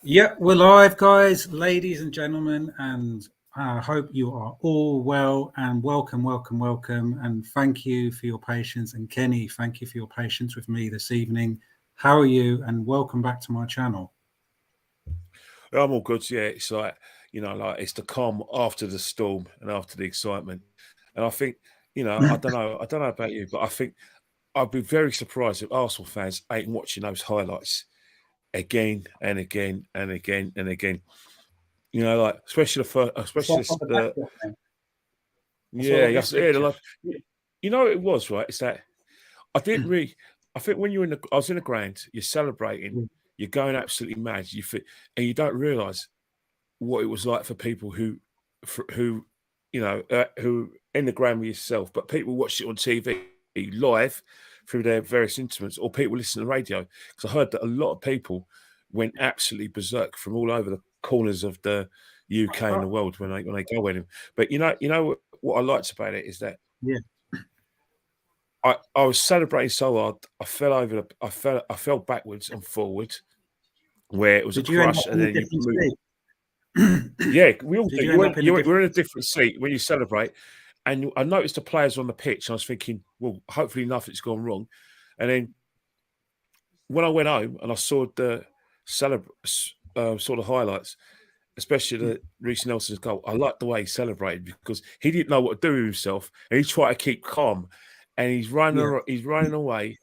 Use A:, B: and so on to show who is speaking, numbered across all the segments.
A: Yeah, we're live, guys, ladies and gentlemen, and I hope you are all well and welcome. And thank you for your patience. And Kenny, thank you for your patience with me this evening. How are you? And welcome back to my channel.
B: I'm all good. Yeah, it's like, it's the calm after the storm and after the excitement. And I think, I don't know about you, but I think I'd be very surprised if Arsenal fans ain't watching those highlights again and again and again and again. Like especially what it was, right? It's that I didn't really. I think when I was in the ground, you're celebrating, you're going absolutely mad, and you don't realise what it was like for people who who in the ground with yourself, but people watched it on TV live through their various instruments, or people listen to the radio. Because I heard that a lot of people went absolutely berserk from all over the corners of the UK and the world when they go with him. But what I liked about it is that I was celebrating so hard, I fell over. I fell backwards and forwards, where it was a crush, and then you moved. Yeah, we all do. We're in a different seat when you celebrate. And I noticed the players on the pitch. And I was thinking, well, hopefully nothing's gone wrong. And then when I went home and I saw the highlights, especially the Reece Nelson's goal, I liked the way he celebrated because he didn't know what to do with himself, and he tried to keep calm. And he's running away,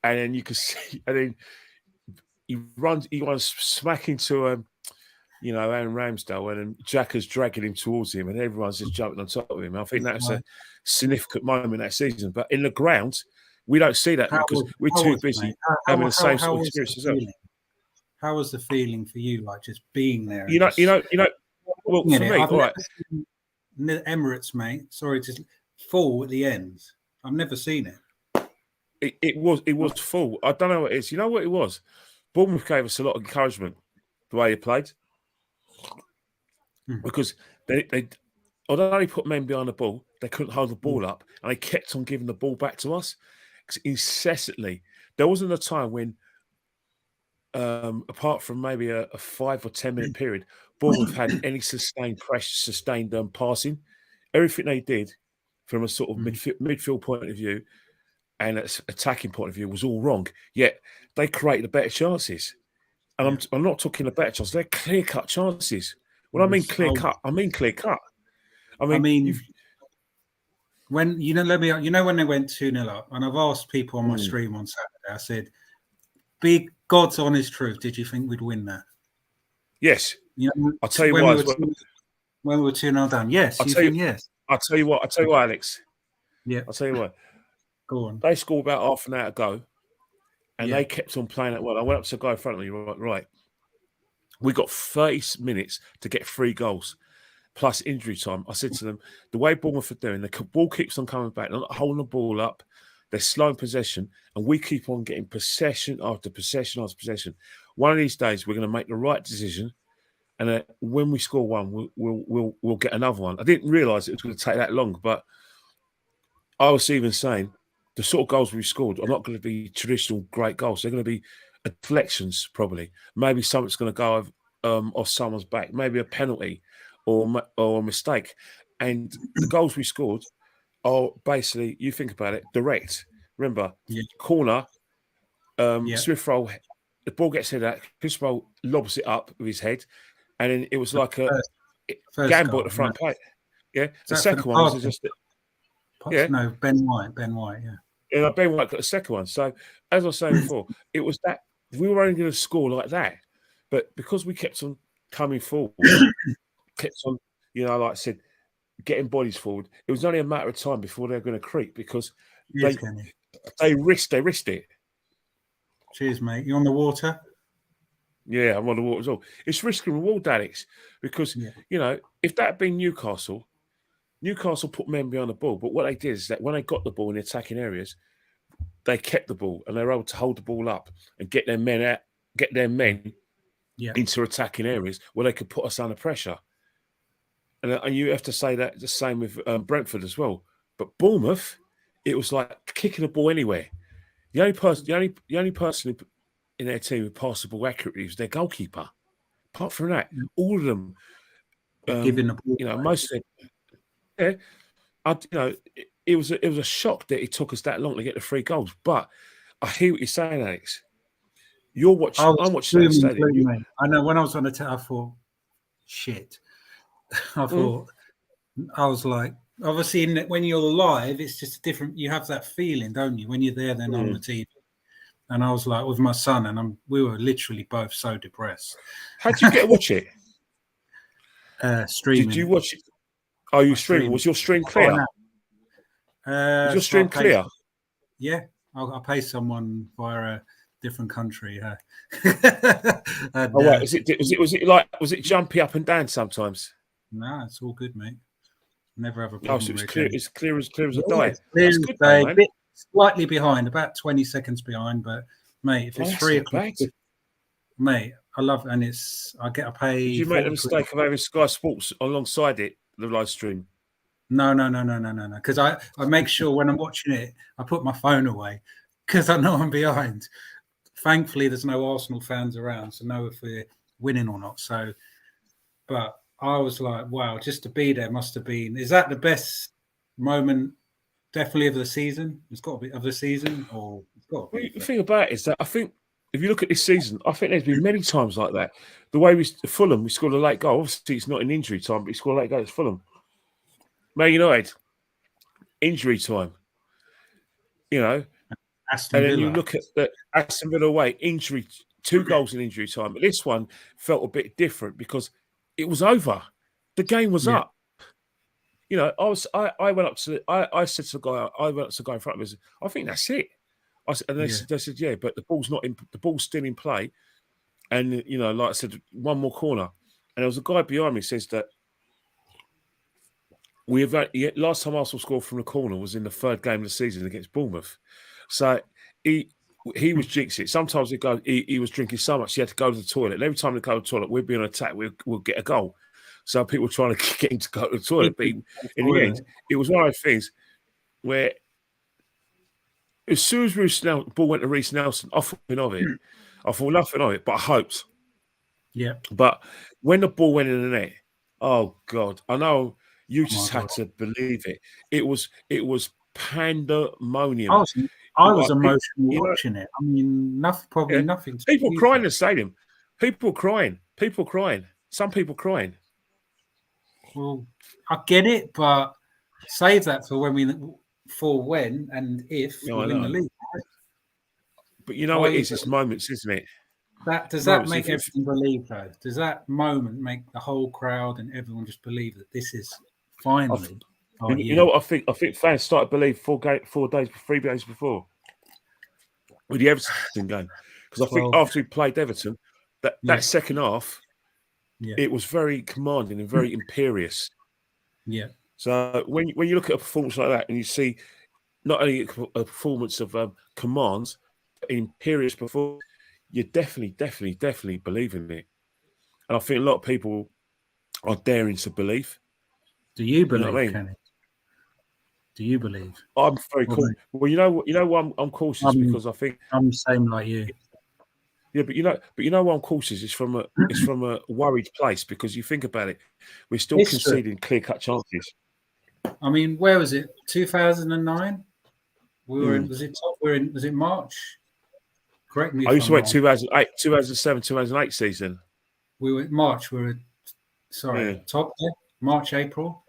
B: and then you can see, and then he runs smack into Aaron Ramsdale, and then Xhaka's dragging him towards him, and everyone's just jumping on top of him. I think that's a significant moment that season. But in the ground, we don't see that because we're too busy having the same sort of experience as well.
A: How was the feeling for you, like just being there?
B: Well, for me, all right.
A: The Emirates, mate. Sorry to fall at the end. I've never seen it.
B: It was full. I don't know what it is. You know what it was? Bournemouth gave us a lot of encouragement the way he played. Because they although they put men behind the ball, they couldn't hold the ball up, and they kept on giving the ball back to us incessantly. There wasn't a time when, apart from maybe a 5 or 10 minute period, Bournemouth had any sustained pressure, sustained passing. Everything they did from a sort of midfield point of view and an attacking point of view was all wrong. Yet they created better chances. And I'm not talking about better chances, they're clear-cut chances. When I mean clear-cut, I mean clear-cut.
A: When when they went 2-0 up, and I've asked people on my stream on Saturday, I said, "Be God's honest truth, did you think we'd win that?"
B: Yes. I'll tell you why.
A: When we were 2-0 down, yes. Yes.
B: I'll tell you what, Alex.
A: Yeah.
B: I'll tell you what.
A: Go on.
B: They scored about half an hour ago, and they kept on playing it well. I went up to the guy in front of me, right. We got 30 minutes to get 3 goals, plus injury time. I said to them, the way Bournemouth are doing, the ball keeps on coming back. They're not holding the ball up. They're slowing possession, and we keep on getting possession after possession after possession. One of these days, we're going to make the right decision, and when we score one, we'll get another one. I didn't realise it was going to take that long, but I was even saying the sort of goals we scored are not going to be traditional great goals. They're going to be deflections, probably. Maybe something's going to go off someone's back. Maybe a penalty or a mistake. And the goals we scored are basically, you think about it, direct. Remember, corner, Smith Rowe, the ball gets hit out, Chris Rowe lobs it up with his head, and then it was like a gamble at the front plate. Yeah, the second one was just...
A: No, Ben White, yeah.
B: Yeah, Ben White got the second one. So, as I was saying before, it was that we were only going to score like that. But because we kept on coming forward, kept on, like I said, getting bodies forward, it was only a matter of time before they were going to creep because they risked it.
A: Cheers, mate. You on the water?
B: Yeah, I'm on the water as well. It's risk and reward, Alex, because, if that had been Newcastle put men behind the ball, but what they did is that when they got the ball in the attacking areas, they kept the ball and they were able to hold the ball up and get their men into attacking areas where they could put us under pressure. And you have to say that the same with Brentford as well. But Bournemouth, it was like kicking the ball anywhere. The only person in their team with passable accurately was their goalkeeper. Apart from that, all of them,
A: giving the ball,
B: most of them, it was a shock that it took us that long to get the 3 goals. But I hear what you're saying, Alex. I'm watching that stadium.
A: I know when I was on the I thought, shit. I was like, obviously, when you're live, it's just different. You have that feeling, don't you? When you're there, then on the TV. And I was like, with my son, and we were literally both so depressed.
B: How did you get to watch it?
A: Streaming.
B: Did you watch it? Oh, you streaming? Was your stream clear? Was your stream clear?
A: Yeah, I pay someone via a different country.
B: And, right. Was it jumpy up and down sometimes?
A: No, it's all good, mate. Never have a problem.
B: Oh, so it's clear as a die.
A: That's good, man. Bit slightly behind, about 20 seconds behind, but mate, if it's 3 o'clock, mate, I love it, and I get a pay.
B: Did you make the mistake of having Sky Sports alongside it, the live stream?
A: No. Because I make sure when I'm watching it, I put my phone away because I know I'm behind. Thankfully, there's no Arsenal fans around, so know if we're winning or not. So, but I was like, wow, just to be there must have been. Is that the best moment? Definitely of the season. It's got to be of the season, or it's got to be.
B: The thing about it is that I think if you look at this season, I think there's been many times like that. The way Fulham, we scored a late goal. Obviously, it's not in injury time, but we scored a late goal. It's Fulham. Man United, injury time.
A: Aston Villa.
B: Then you look at the Aston Villa away, injury, 2 goals in injury time. But this one felt a bit different because it was over. The game was up. I went up to. I said to the guy. I went up to the guy in front of me. I think that's it. They said, yeah, but the ball's not in. The ball's still in play, and like I said, one more corner, and there was a guy behind me says that last time Arsenal scored from the corner was in the 3rd game of the season against Bournemouth. So he was jinxing it. Sometimes he was drinking so much he had to go to the toilet. And every time they go to the toilet, we'd be on attack. We'll get a goal. So people were trying to get him to go to the toilet. But in the end, it was one of those things where as soon as the ball went to Reece Nelson, I thought nothing of it. But I hoped.
A: Yeah.
B: But when the ball went in the net, oh God, I know you just had to believe it. It was pandemonium.
A: I was emotional watching it. I mean, nothing.
B: People crying in the stadium. People crying. Some people crying.
A: Well, I get it, but save that for when and if we win the league.
B: But you know what it is? It's moments, isn't it?
A: Does that make everyone believe, though? Does that moment make the whole crowd and everyone just believe that this is finally?
B: You know what I think? I think fans started to believe 3 days before with the Everton game, because I think after we played Everton, that second half, it was very commanding and very imperious.
A: Yeah.
B: So when you look at a performance like that and you see not only a performance of commands, but imperious performance, you definitely believe in it. And I think a lot of people are daring to believe.
A: Do you believe, Kenny? Do you believe?
B: I'm very cool. Well, you know why I'm cautious because I think
A: I'm the same like you.
B: Yeah, but you know why I'm cautious? It's from a worried place because you think about it, we're still conceding clear-cut chances.
A: I mean, where was it? 2009. We were in. Was it top? Was it March? Correct me.
B: I used to wait 2008, 2007, 2008 season.
A: We were March. We were top there. March, April.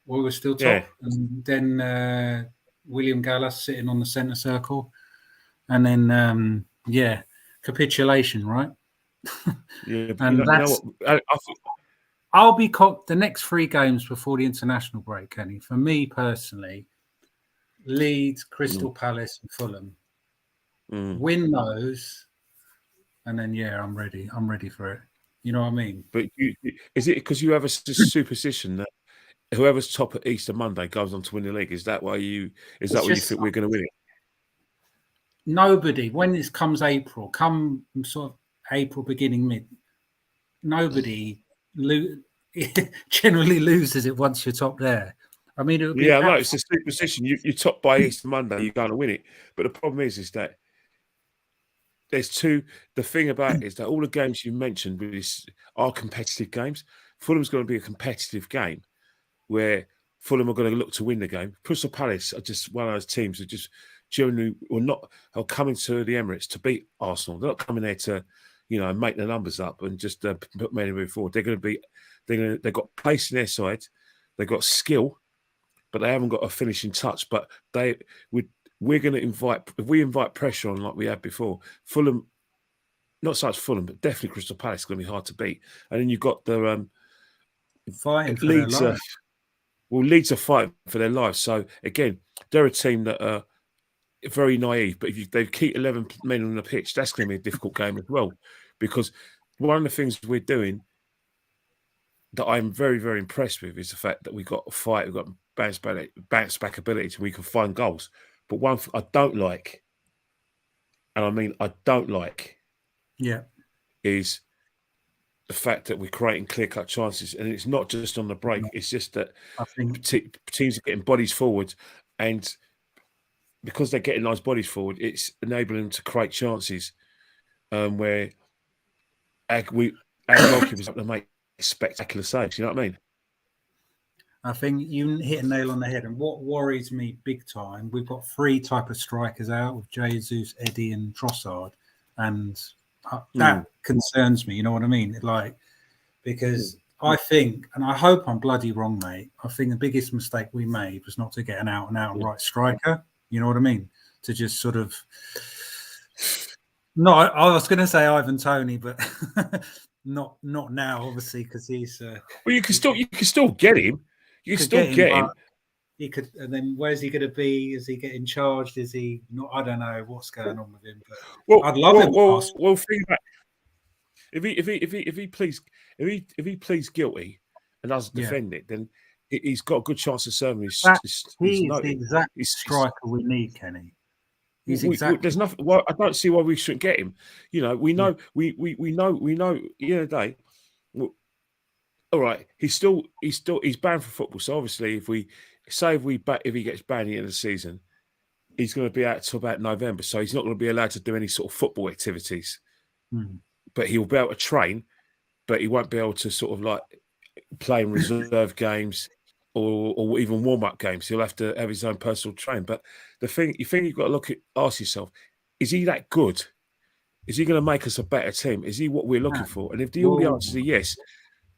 A: We were still top, and then William Gallas sitting on the centre circle, and then capitulation, right?
B: Yeah,
A: and that's. I'll be the next 3 games before the international break, Kenny. For me personally, Leeds, Crystal Palace, and Fulham. Win those, and then I'm ready. I'm ready for it. You know what I mean?
B: But is it because you have a superstition that whoever's top at Easter Monday goes on to win the league? Is that why you? Is that why you think we're going to win it?
A: Nobody. When it comes April, sort of April beginning mid, nobody generally loses it once you're top there. I mean, it would be
B: no, it's a superstition. You're top by Easter Monday, you're going to win it. But the problem is that there's two. The thing about it is that all the games you mentioned are competitive games. Fulham's going to be a competitive game where Fulham are going to look to win the game. Crystal Palace are just one of those teams that just generally are coming to the Emirates to beat Arsenal. They're not coming there to, make the numbers up and just put many move forward. They've got pace in their side, they've got skill, but they haven't got a finishing touch. But we're going to invite pressure on like we had before. Fulham, not so much Fulham, but definitely Crystal Palace is going to be hard to beat. And then you've got the
A: fighting for their lives.
B: Leeds are fighting for their lives. So again, they're a team that are very naive, but if they keep 11 men on the pitch, that's going to be a difficult game as well. Because one of the things we're doing that I'm very, very impressed with is the fact that we've got a fight, we've got bounce back ability, and we can find goals. But one thing I don't like, and I mean I don't like, is the fact that we're creating clear-cut chances, and it's not just on the break. It's just that
A: I think
B: teams are getting bodies forward, and because they're getting those bodies forward, it's enabling them to create chances where our goalkeepers have to make spectacular saves. You know what I mean?
A: I think you hit a nail on the head. And what worries me big time, we've got 3 type of strikers out with Jesus, Eddie, and Trossard, and that concerns me. You know what I mean? Because I think, and I hope I'm bloody wrong, mate. I think the biggest mistake we made was not to get an out and right striker. You know what I mean? To just sort of, no, I was going to say Ivan Toney, but not now, obviously, because he's.
B: Well, you can still get him. You can still get him.
A: He could, and then where's he going to be? Is he getting charged? Is he not? I don't know what's going on with him. But I'd love him.
B: Well, think about if he pleads guilty and doesn't defend it, then he's got a good chance of serving his.
A: He's the exact striker we need, Kenny.
B: There's nothing. Well, I don't see why we shouldn't get him. We know. We know. The day. Well, all right, he's banned from football. So obviously, if he gets banned at the end of the season, he's going to be out till about November. So he's not going to be allowed to do any sort of football activities. But he'll be able to train, but he won't be able to sort of like play in reserve games or even warm-up games. He'll have to have his own personal train. But the thing you've got to ask yourself, is he that good? Is he going to make us a better team? Is he what we're looking for? And if the only answer is yes,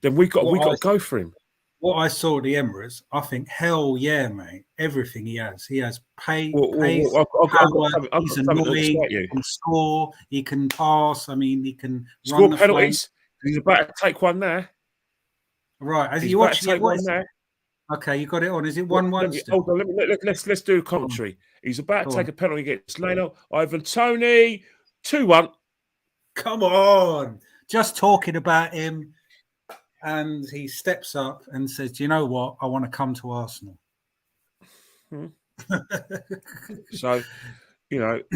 B: then we got to go for him.
A: What I saw at the Emirates, I think, hell yeah, mate. Everything he has pace, power, he's annoying, he can score, he can pass. I mean, he can run the penalties.
B: He's about to take one there.
A: Right, as you watching it, one there. Okay, you got it on. Is it 1-1?
B: Hold on, let's do a commentary. He's about to take a penalty against Leno. Ivan Toney, 2-1.
A: Come on, just talking about him. And he steps up and says, "Do you know what? I want to come to Arsenal."
B: So, what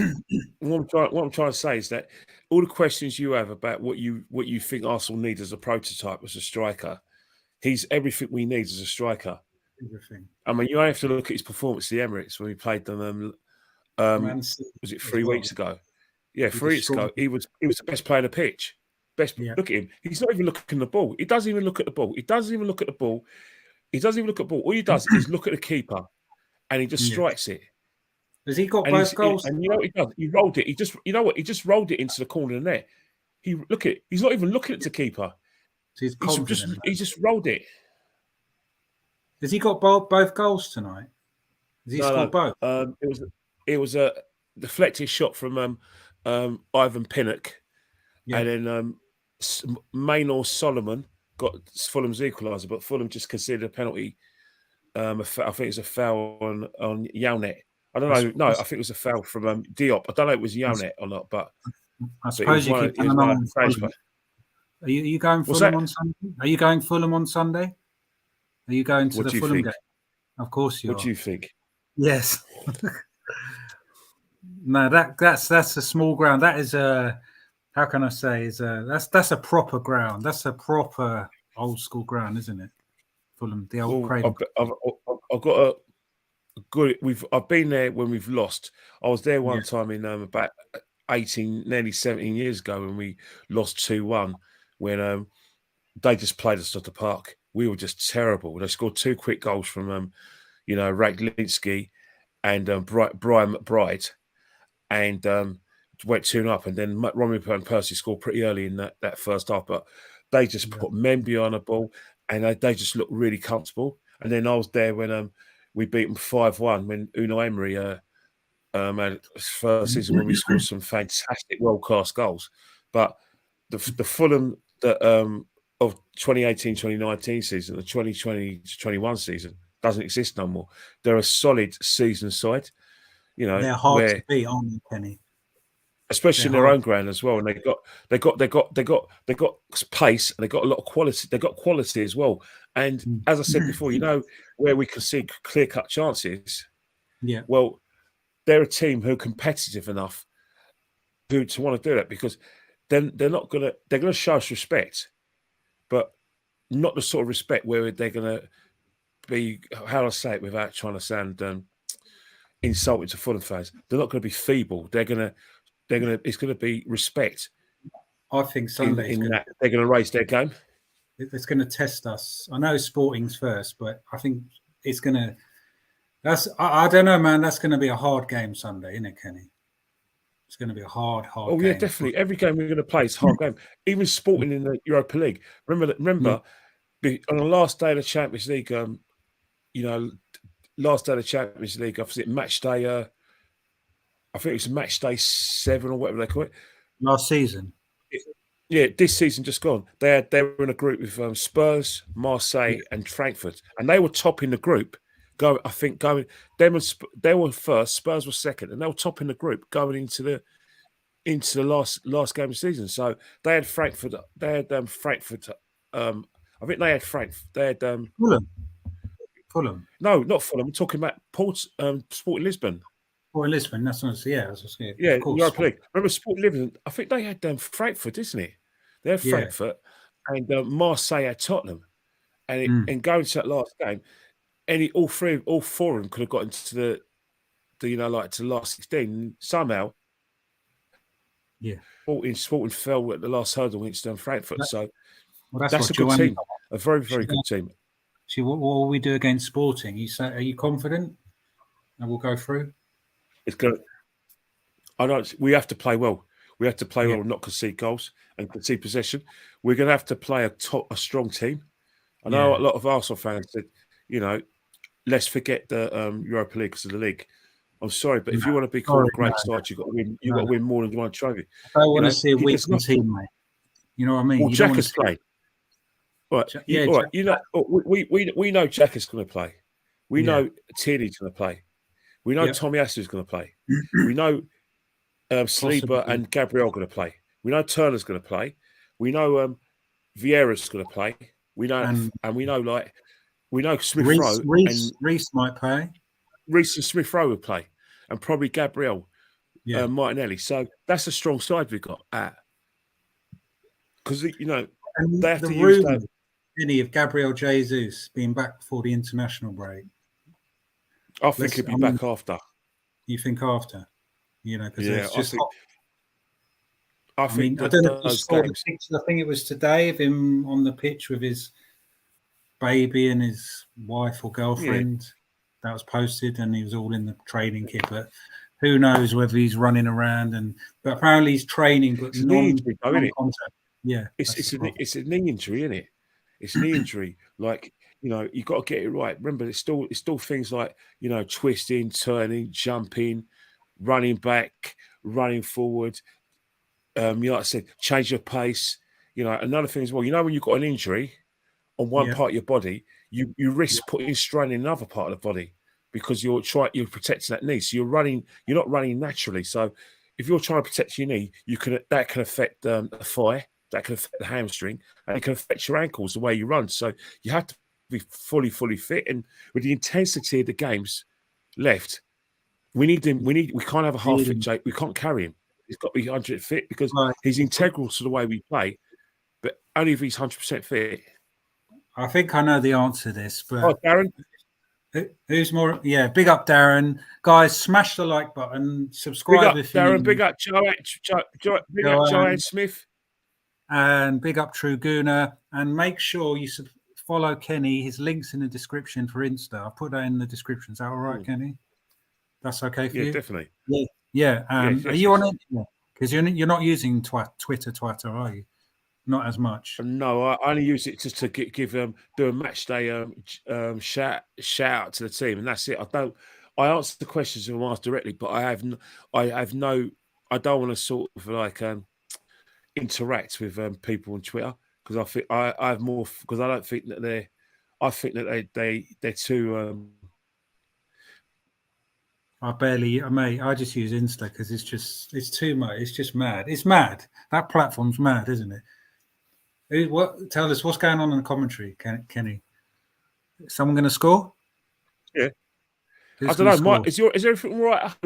B: I'm trying to say is that all the questions you have about what you think Arsenal need as a prototype as a striker, he's everything we need as a striker.
A: Everything.
B: I mean, you have to look at his performance at the Emirates when we played them. Was it 3 weeks ago? Yeah, 3 weeks ago. He was the best player on the pitch. Look at him. He's not even looking at the ball. He doesn't even look at the ball. All he does is look at the keeper, and he just strikes it.
A: Has he got both goals?
B: And you know what he does? He rolled it. He just rolled it into the corner of the net. He's not even looking at the keeper.
A: So
B: he just rolled it.
A: Has he got both goals tonight? Has he scored both?
B: It was a deflected shot from Ivan Pinnock, and then Maynor Solomon got Fulham's equaliser, but Fulham just considered a penalty. I think it's a foul on Yaunet. I don't know. No, I think it was a foul from Diop. I don't know if it was Yaunet or not, but
A: I suppose you keep an eye on Fulham. Are you going Fulham on Sunday? Are you going Fulham on Sunday? Are you going to the Fulham game? Of course you are.
B: What do you think?
A: Yes. No, that's a small ground. That is how can I say? That's a proper ground. That's a proper old school ground, isn't it? Fulham, the old Cradle.
B: I've got a good. I've been there when we've lost. I was there one time in about nearly 17 years ago when we lost 2-1, when they just played us at the park. We were just terrible. They scored 2 quick goals from, Raglinski and Brian McBride, and went 2 up. And then Romeo and Percy scored pretty early in that first half, but they just put men behind the ball, and they just looked really comfortable. And then I was there when we beat them 5-1 when Unai Emery had his first season, when we scored some fantastic world-class goals. But the Fulham that of 2018-2019 season, the 2020-21 season, doesn't exist no more. They're a solid season side,
A: They're hard to beat, aren't they, Kenny?
B: Especially in their own ground as well. And they got pace, and they got a lot of quality. They got quality as well. And as I said before, where we can see clear-cut chances.
A: Yeah.
B: Well, they're a team who are competitive enough to want to do that, because then they're going to show us respect, but not the sort of respect where they're going to be, how do I say it without trying to sound insulting to Fulham fans? They're not going to be feeble. It's going to be respect.
A: I think Sunday
B: they're going to raise their game.
A: It's going to test us. I know Sporting's first, but I think it's going to. I don't know, man. That's going to be a hard game Sunday, isn't it, Kenny? It's going to be a hard game.
B: Oh yeah, definitely. Every game we're going to play is a hard game. Even Sporting in the Europa League. Remember, on the last day of the Champions League, last day of the Champions League, was it match day? I think it was match day 7 or whatever they call it.
A: Last season.
B: Yeah, this season just gone. They were in a group with Spurs, Marseille, and Frankfurt, and they were topping the group. They were first, Spurs were second, and they were topping the group going into the last game of the season. So they had Frankfurt. They had Frankfurt. I think they had Frankfurt. They had
A: Fulham.
B: No, not Fulham. I'm talking about Sporting Lisbon.
A: Sporting Lisbon. That's what I said. Yeah,
B: yeah.
A: Of course.
B: Europa League. Remember Sporting Lisbon? I think they had Frankfurt, isn't it? They had Frankfurt, and Marseille had Tottenham, and going to that last game. All four of them could have got into to the last 16. Somehow, Sporting fell at the last hurdle against Frankfurt. That's a good team, a very, very good team.
A: See, what will we do against Sporting? Are you confident? And we'll go through.
B: It's good. I know we have to play well. We have to play well, not concede goals and concede possession. We're going to have to play a strong team. I know a lot of Arsenal fans said, let's forget the Europa League because of the league. I'm sorry, but if you want to be called a great start, you've got to win. You've got to win more than one trophy.
A: I don't want to see a weak team, mate. You know what I mean?
B: Well, Jack is playing. Right. All right. We know Jack is going to play. We know Tierney's going to play. We know Tommy Aster's going to play. We know Saliba and Gabriel are going to play. We know Turner's going to play. We know Vieira's going to play. We know, and we know Smith Rowe.
A: Reece might play.
B: Reece and Smith Rowe will play, and probably Gabriel Martinelli. So that's a strong side we've got. Because they have to use that.
A: Any of Gabriel Jesus being back before the international break.
B: I think he'll be back after.
A: You think after? Because it's just.
B: I think
A: I don't know if you saw the picture. I think it was today of him on the pitch with his baby and his wife or girlfriend. That was posted, and he was all in the training kit. But who knows whether he's running around? But apparently he's training, but non-contact. Yeah,
B: it's a knee injury, isn't it? It's an knee injury. Like you've got to get it right. Remember, it's still things like twisting, turning, jumping, running back, running forward. Like I said, change your pace. Another thing as well. When you've got an injury on one part of your body, you risk putting strain in another part of the body because you're protecting that knee. So you're not running naturally. So if you're trying to protect your knee, that can affect the thigh, that can affect the hamstring, and it can affect your ankles the way you run. So you have to be fully fit. And with the intensity of the games left, we need him. We can't have a half fit Jake. We can't carry him. He's got to be 100% fit because he's integral to the way we play, but only if he's 100% fit.
A: I think I know the answer to this, but
B: Darren.
A: Who's more? Yeah, big up, Darren. Guys, smash the like button.
B: Big
A: Subscribe
B: up,
A: if
B: Darren.
A: you
B: Big up, big up, Joanne Smith.
A: And big up, True Gooner. And make sure you follow Kenny. His link's in the description for Insta. I'll put that in the description. Is that all right, Kenny? That's okay for you?
B: Yeah, definitely.
A: Yeah.
B: Yes,
A: are you on it? Because you're not using Twitter, are you? Not as much.
B: No, I only use it just to give do a match day shout out to the team, and that's it. I answer the questions and asked directly, but I don't want to sort of like interact with people on Twitter, because I think I have more, because I don't think that I think that they're too.
A: I just use Insta because it's too much. It's just mad. It's mad. That platform's mad, isn't it? Tell us what's going on in the commentary, Kenny. Is someone going to score?
B: Yeah.
A: Who's
B: I don't know. Is everything all right at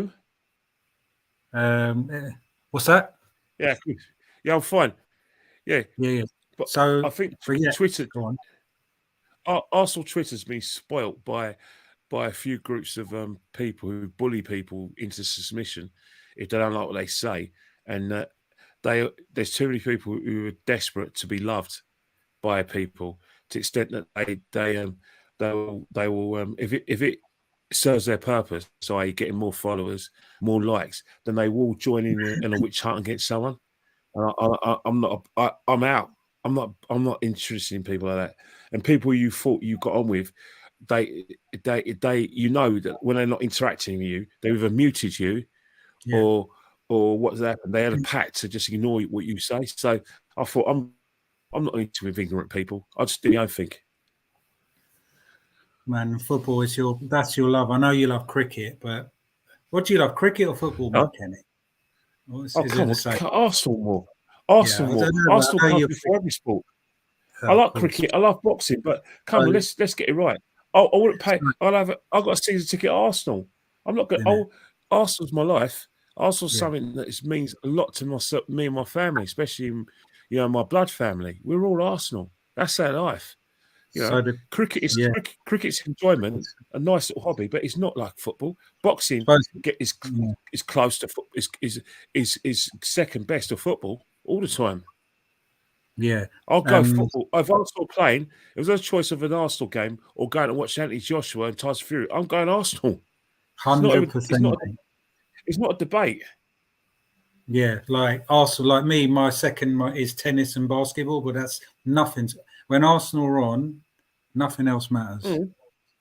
A: home? What's that?
B: Yeah, I'm fine. Yeah.
A: But so
B: I think Twitter. Go on. Arsenal Twitter's been spoilt by a few groups of people who bully people into submission if they don't like what they say, and there's too many people who are desperate to be loved by people, to the extent that they will if it serves their purpose, so i.e. getting more followers, more likes, then they will join in a witch hunt against someone. I'm out. I'm not interested in people like that. And people you thought you got on with, they you know that when they're not interacting with you, they either muted you or what's happened. They had a pact to just ignore what you say. So I thought I'm not into with ignorant people. I just do my own thing.
A: Man, football is that's your love. I know you love cricket, but what do you love, cricket or football, Kenny?
B: Come on, Arsenal more. Arsenal can't be for every sport. I like cricket. I love boxing, but come on, let's get it right. I wouldn't pay. I've got a season ticket at Arsenal. I'm not going. Arsenal's my life. Arsenal's something that means a lot to myself, me and my family, especially my blood family. We're all Arsenal. That's our life. Cricket cricket's enjoyment, a nice little hobby, but it's not like football. Boxing is close to is second best to football all the time.
A: Yeah,
B: I'll go football. If Arsenal playing, if there's a choice of an Arsenal game or going to watch Anthony Joshua and Tyson Fury, I'm going Arsenal.
A: 100%.
B: It's not a debate.
A: Yeah, like Arsenal, like me, my second is tennis and basketball, but that's nothing. When Arsenal are on, nothing else matters.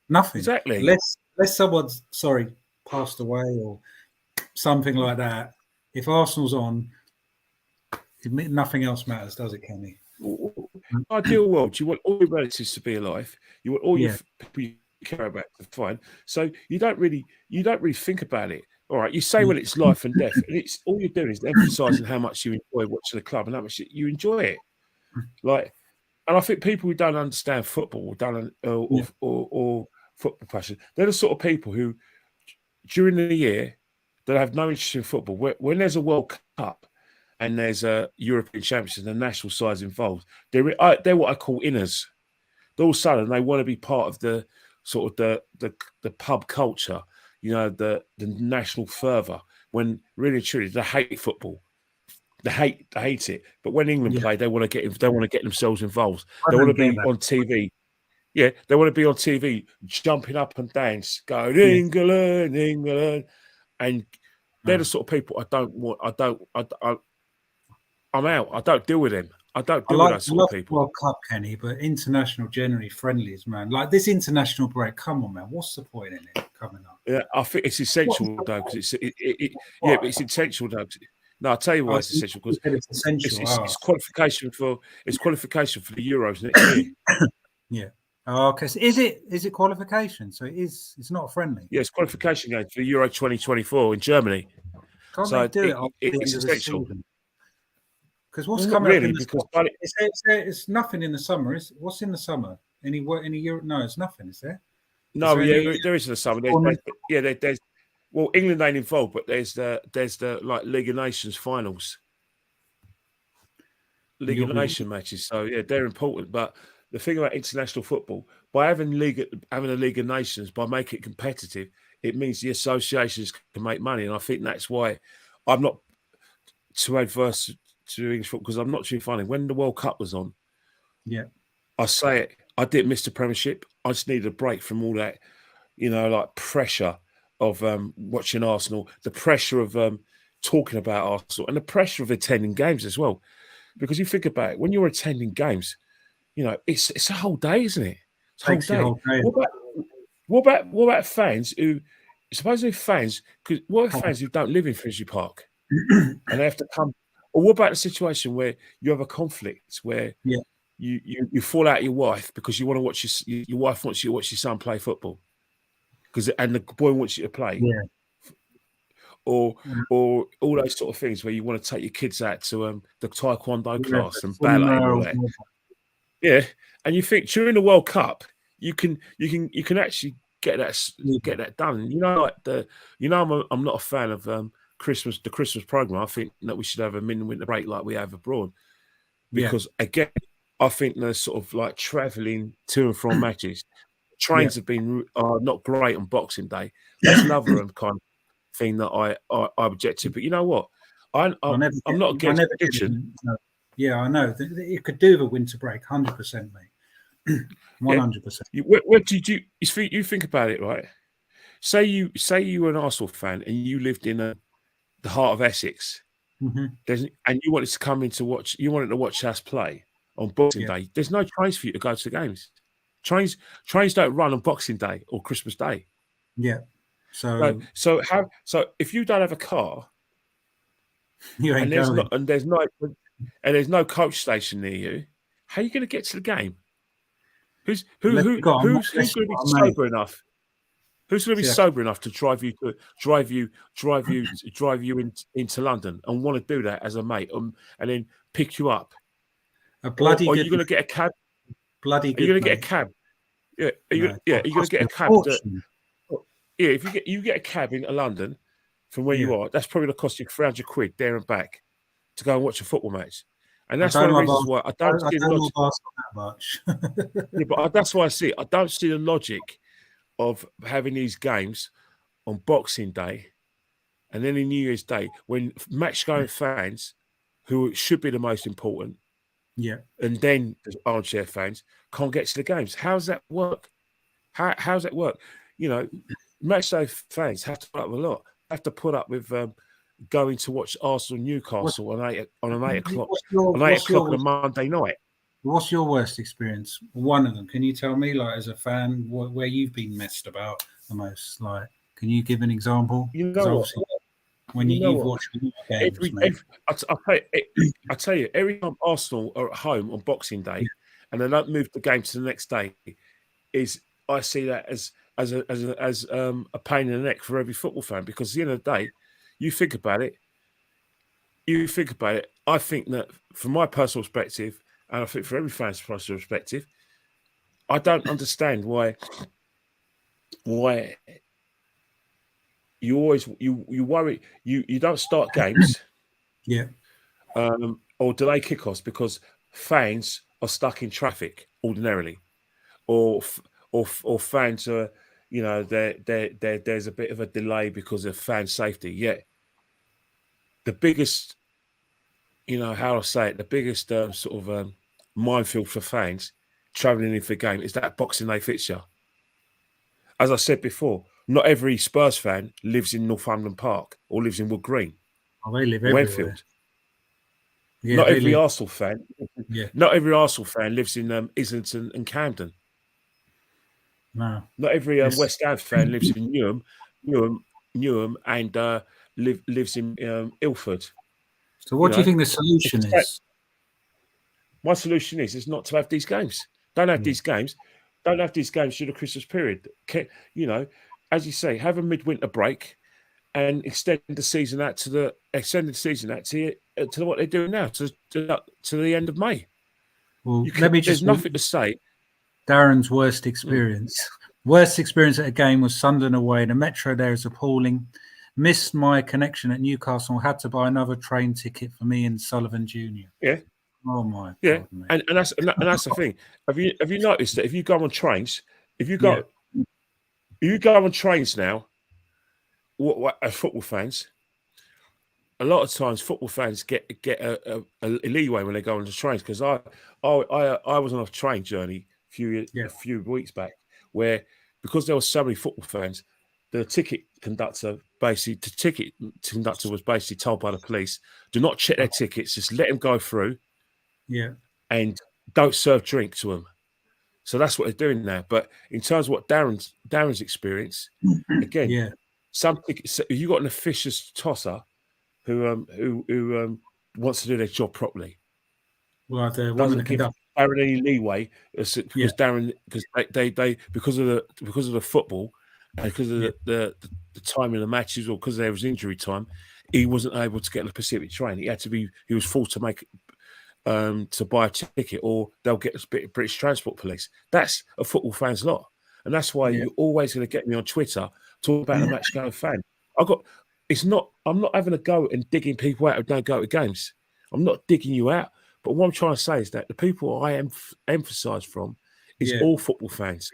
A: Nothing.
B: Exactly.
A: Unless someone's passed away or something like that. If Arsenal's on, nothing else matters, does it, Kenny?
B: Ideal world, you want all your relatives to be alive. You want all your people you care about to find. So you don't really think about it. All right, you say when it's life and death, and it's all you're doing is emphasising how much you enjoy watching the club and how much you enjoy it. And I think people who don't understand football or football passion, they're the sort of people who, during the year, they have no interest in football. When there's a World Cup and there's a European Championship and the national side's involved, they're what I call inners. All of a sudden, they want to be part of the sort of the pub culture, the national fervour. When really and truly, they hate football. They hate it. But when England play, they want to get themselves involved. They want to be on TV. Yeah, they want to be on TV, jumping up and dance, going England, England, and they're the sort of people I don't want. I'm out. I don't deal with them. I don't deal with those sort of people.
A: World Cup, Kenny, but international generally friendlies, man. Like this international break. Come on, man. What's the point in it coming up?
B: Yeah, I think it's essential though, because it's essential though. No, I'll tell you why it's essential, because it's qualification for the Euros next year.
A: Yeah. Oh, okay. So is it qualification? So it's not a friendly.
B: Yeah, it's qualification game for the Euro 2024 in Germany.
A: Can't they do
B: it's essential.
A: Because what's coming up in the summer? It's nothing in the summer. What's in the summer? Any Europe? No, it's nothing. Is there?
B: No, there is in the summer. There's well, England ain't involved, but there's the like League of Nations finals, League of Nations matches. So yeah, they're important. But the thing about international football, by having a League of Nations, by making it competitive, it means the associations can make money. And I think that's why I'm not too adverse to English football, because I'm not too funny. When the World Cup was on, I say it, I didn't miss the Premiership. I just needed a break from all that, like pressure of watching Arsenal, the pressure of talking about Arsenal, and the pressure of attending games as well. Because you think about it, when you're attending games, it's a whole day, isn't it? It's a whole day. What about fans who, supposedly fans, because what about fans who don't live in Finsbury Park and they have to come? Or what about the situation where you have a conflict where you fall out with your wife because you want to watch your wife wants you to watch your son play football, and the boy wants you to play, or all those sort of things where you want to take your kids out to the taekwondo class and ballet and all that. Yeah, and you think during the World Cup you can actually get that done. I'm not a fan of the Christmas program. I think that we should have a mid-winter break like we have abroad, because again, I think there's sort of like travelling to and from matches. Trains have been not great on Boxing Day. That's another kind of thing that I object to. But you know what? I'm not against prediction.
A: Yeah, I know. It could do the winter break, 100%, mate. 100%.
B: What did you think about it, right? Say you were an Arsenal fan and you lived in the heart of Essex, and you wanted to come in to watch. You wanted to watch us play on Boxing Day. There's no trains for you to go to the games. Trains don't run on Boxing Day or Christmas Day.
A: Yeah.
B: So if you don't have a car,
A: you ain't going.
B: And there's no coach station near you, how are you going to get to the game? Who's going to be sober enough? Who's going to be sober enough to drive you into London and want to do that as a mate, and then pick you up?
A: Or are you
B: going to get a cab?
A: Are you
B: going to get a cab? Yeah. Are you going to get a cab? If you get a cab into London from where you are, that's probably going to cost you £300 there and back to go and watch a football match. And that's one of the reasons why I don't see the logic.
A: That much.
B: But that's why I don't see the logic of having these games on Boxing Day and then in New Year's Day, when match-going fans, who should be the most important, and then the armchair fans can't get to the games. How's that work? How's that work? Match-day fans have to put up with a lot. Have to put up with going to watch Arsenal Newcastle on an 8 o'clock on a Monday night.
A: What's your worst experience? One of them. Can you tell me, like, as a fan, where you've been messed about the most? Like, can you give an example? When you've watched games,
B: I tell you, every time Arsenal are at home on Boxing Day and they don't move the game to the next day, I see that as a pain in the neck for every football fan, because at the end of the day, you think about it. I think that from my personal perspective, and I think for every fan's personal perspective, I don't understand why you always worry you don't start games, or delay kickoffs because fans are stuck in traffic ordinarily, or fans are, there's a bit of a delay because of fan safety. Yet the biggest, how I say it, the biggest sort of minefield for fans travelling in for the game is that Boxing Day fixture. As I said before, not every Spurs fan lives in Northumberland Park or lives in Wood Green.
A: Oh, they live everywhere.
B: Wenfield. Yeah, not every Arsenal fan.
A: Yeah.
B: Not every Arsenal fan lives in Islington and Camden.
A: No.
B: Not every West Ham fan lives in Newham, and lives in Ilford.
A: So, what do you think the solution is?
B: My solution is not to have these games. Don't have these games. Don't have these games through the Christmas period. As you say, have a midwinter break and extend the season out to what they're doing now, to the end of May.
A: Well,
B: there's nothing to say.
A: Darren's worst experience. Worst experience at a game was Sunderland away. The metro there is appalling. Missed my connection at Newcastle. Had to buy another train ticket for me and Sullivan Jr.
B: Yeah.
A: Oh my
B: Yeah,
A: God, mate.
B: and that's the thing. Have you noticed that if you go on trains, if you go on trains now, what as football fans, a lot of times football fans get a leeway when they go on the trains, because I was on a train journey a few weeks back where, because there were so many football fans, the ticket conductor was basically told by the police, do not check their tickets, just let them go through.
A: Yeah.
B: And don't serve drink to them. So that's what they're doing now. But in terms of what Darren's experience, again, some tickets, if you got an officious tosser who wants to do their job properly,
A: well, the
B: doesn't give Darren any leeway, because Darren, because they because of the football and because of the time of the matches, or because there was injury time, he wasn't able to get on the Pacific train. He was forced to make to buy a ticket, or they'll get a bit of British Transport Police. That's a football fan's lot, and that's why you're always going to get me on Twitter talking about a match going fan. I'm not having a go and digging people out who don't go to games. I'm not digging you out, but what I'm trying to say is that the people I emphasise from is all football fans,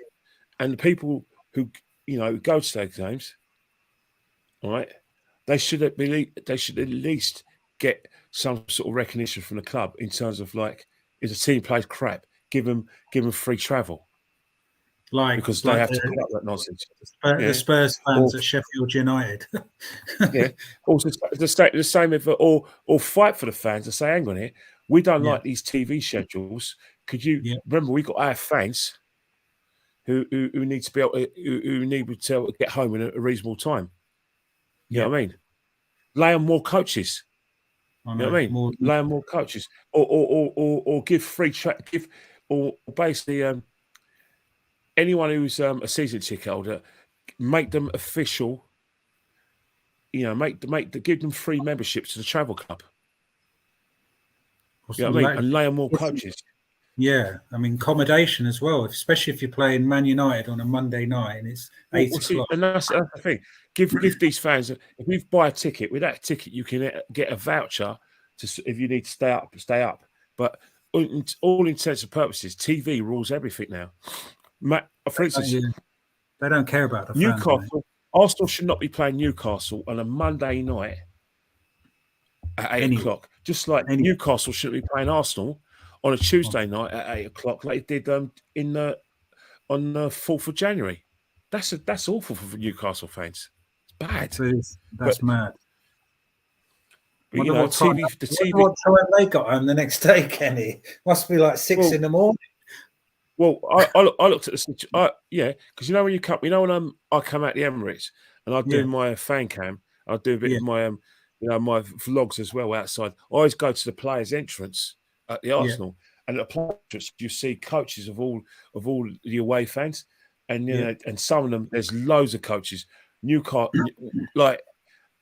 B: and the people who go to those games. All right, they should at least get some sort of recognition from the club in terms of, like, if the team plays crap, give them free travel, because they have to put up that nonsense.
A: The Spurs fans at Sheffield United.
B: Also the same if or fight for the fans and say, hang on here, we don't like these TV schedules. Could you remember we got our fans who need to be able who need to be able to get home in a reasonable time. You know what I mean? Lay on more coaches. You know what I mean? Lay on more coaches, or give free or basically anyone who's a season ticket holder, make them official. You know, give them free memberships to the travel club. You know what I mean? And lay on more coaches.
A: Yeah, I mean accommodation as well, especially if you're playing Man United on a Monday night and it's 8 o'clock.
B: And that's the thing. Give these fans, if you buy a ticket, with that ticket you can get a voucher if you need to stay up. But all intents and purposes, TV rules everything now. For instance,
A: they don't care about the
B: Newcastle.
A: fans,
B: Arsenal should not be playing Newcastle on a Monday night at 8 o'clock. Just like Newcastle shouldn't be playing Arsenal on a Tuesday night at 8 o'clock, like they did on the 4th of January. That's awful for Newcastle fans. It's bad.
A: That's mad.
B: But you know,
A: what time they got home the next day, Kenny? Must be like 6 in the morning.
B: Well, I looked at the because when you come, when I come out the Emirates and I do my fan cam, I do a bit of my my vlogs as well outside. I always go to the players' entrance at the Arsenal, and at the players' entrance you see coaches of all the away fans, and and some of them, there's loads of coaches. Newcastle, like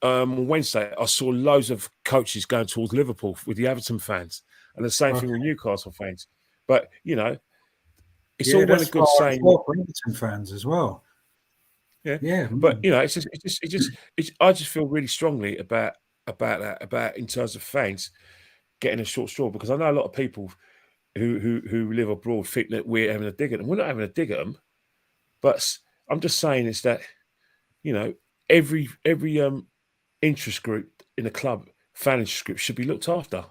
B: on Wednesday, I saw loads of coaches going towards Liverpool with the Everton fans, and the same thing with Newcastle fans. But it's all well and good saying
A: Everton fans as well. Yeah.
B: But I just feel really strongly about that in terms of fans getting a short straw, because I know a lot of people who live abroad think that we're having a dig at them. We're not having a dig at them, but I'm just saying is that every interest group in the club, fan interest group, should be looked after.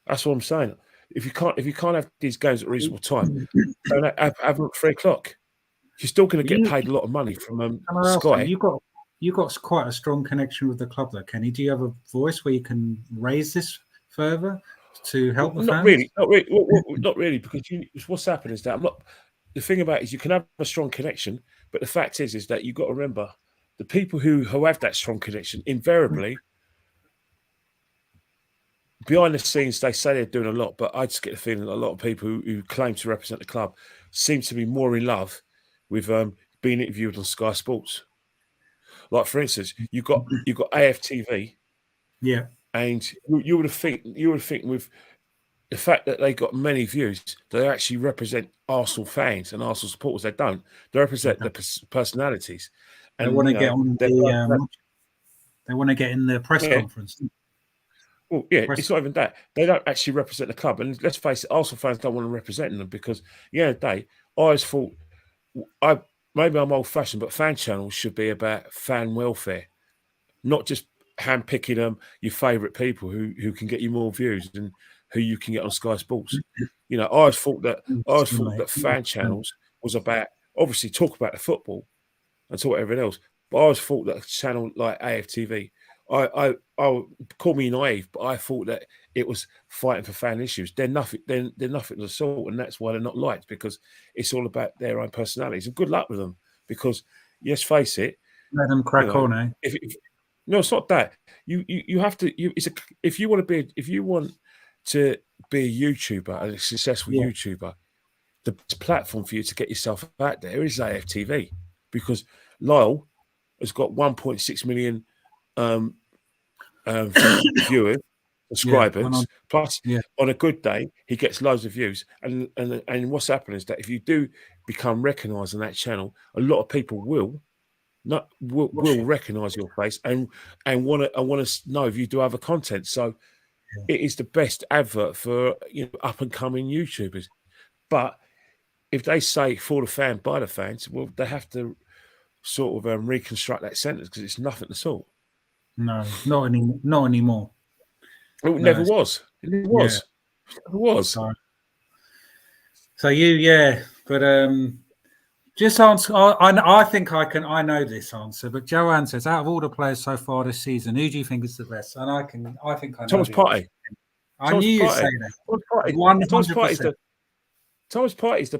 B: That's what I'm saying. If you can't have these games at a reasonable time, don't have them at 3 o'clock. You're still going to get paid a lot of money from Sky.
A: You got quite a strong connection with the club, though, Kenny. Do you have a voice where you can raise this further to help the fans?
B: Not really, because what's happened is that the thing about it is you can have a strong connection, but the fact is that you've got to remember the people who have that strong connection invariably. Behind the scenes, they say they're doing a lot, but I just get the feeling that a lot of people who claim to represent the club seem to be more in love with being interviewed on Sky Sports. Like, for instance, you've got AFTV, and you would think with the fact that they got many views, they actually represent Arsenal fans and Arsenal supporters. They don't. They represent the personalities. And
A: they want to get on they want to get in the press conference.
B: Well, yeah, it's not even that. They don't actually represent the club. And let's face it, Arsenal fans don't want to represent them because, at the end of the day, I always thought, maybe I'm old-fashioned, but fan channels should be about fan welfare, not just handpicking your favourite people who can get you more views and who you can get on Sky Sports. You know, I always thought that fan channels was about, obviously, talk about the football and talk everything else. But I always thought that a channel like AFTV, I call me naive, but I thought that it was fighting for fan issues. They're nothing. They're nothing of the sort, and that's why they're not liked, because it's all about their own personalities. And good luck with them, because let's face it,
A: let them crack on. Eh?
B: No, it's not that. You have to. If you want to be a YouTuber, a successful YouTuber, the best platform for you to get yourself out there is AFTV, because Lyle has got 1.6 million viewers, subscribers. Plus, on a good day, he gets loads of views. And what's happened is that if you do become recognised on that channel, a lot of people will recognise your face and want to know if you do other content. So it is the best advert for up and coming YouTubers. But if they say for the fan by the fans, well, they have to sort of reconstruct that sentence, because it's nothing at all.
A: No, not anymore.
B: It never was. It never was. Yeah. It was.
A: So but just answer. I think I know this answer, but Joanne says, out of all the players so far this season, who do you think is the best? And I think I know
B: Thomas Partey.
A: I knew you'd say that.
B: Thomas Partey is the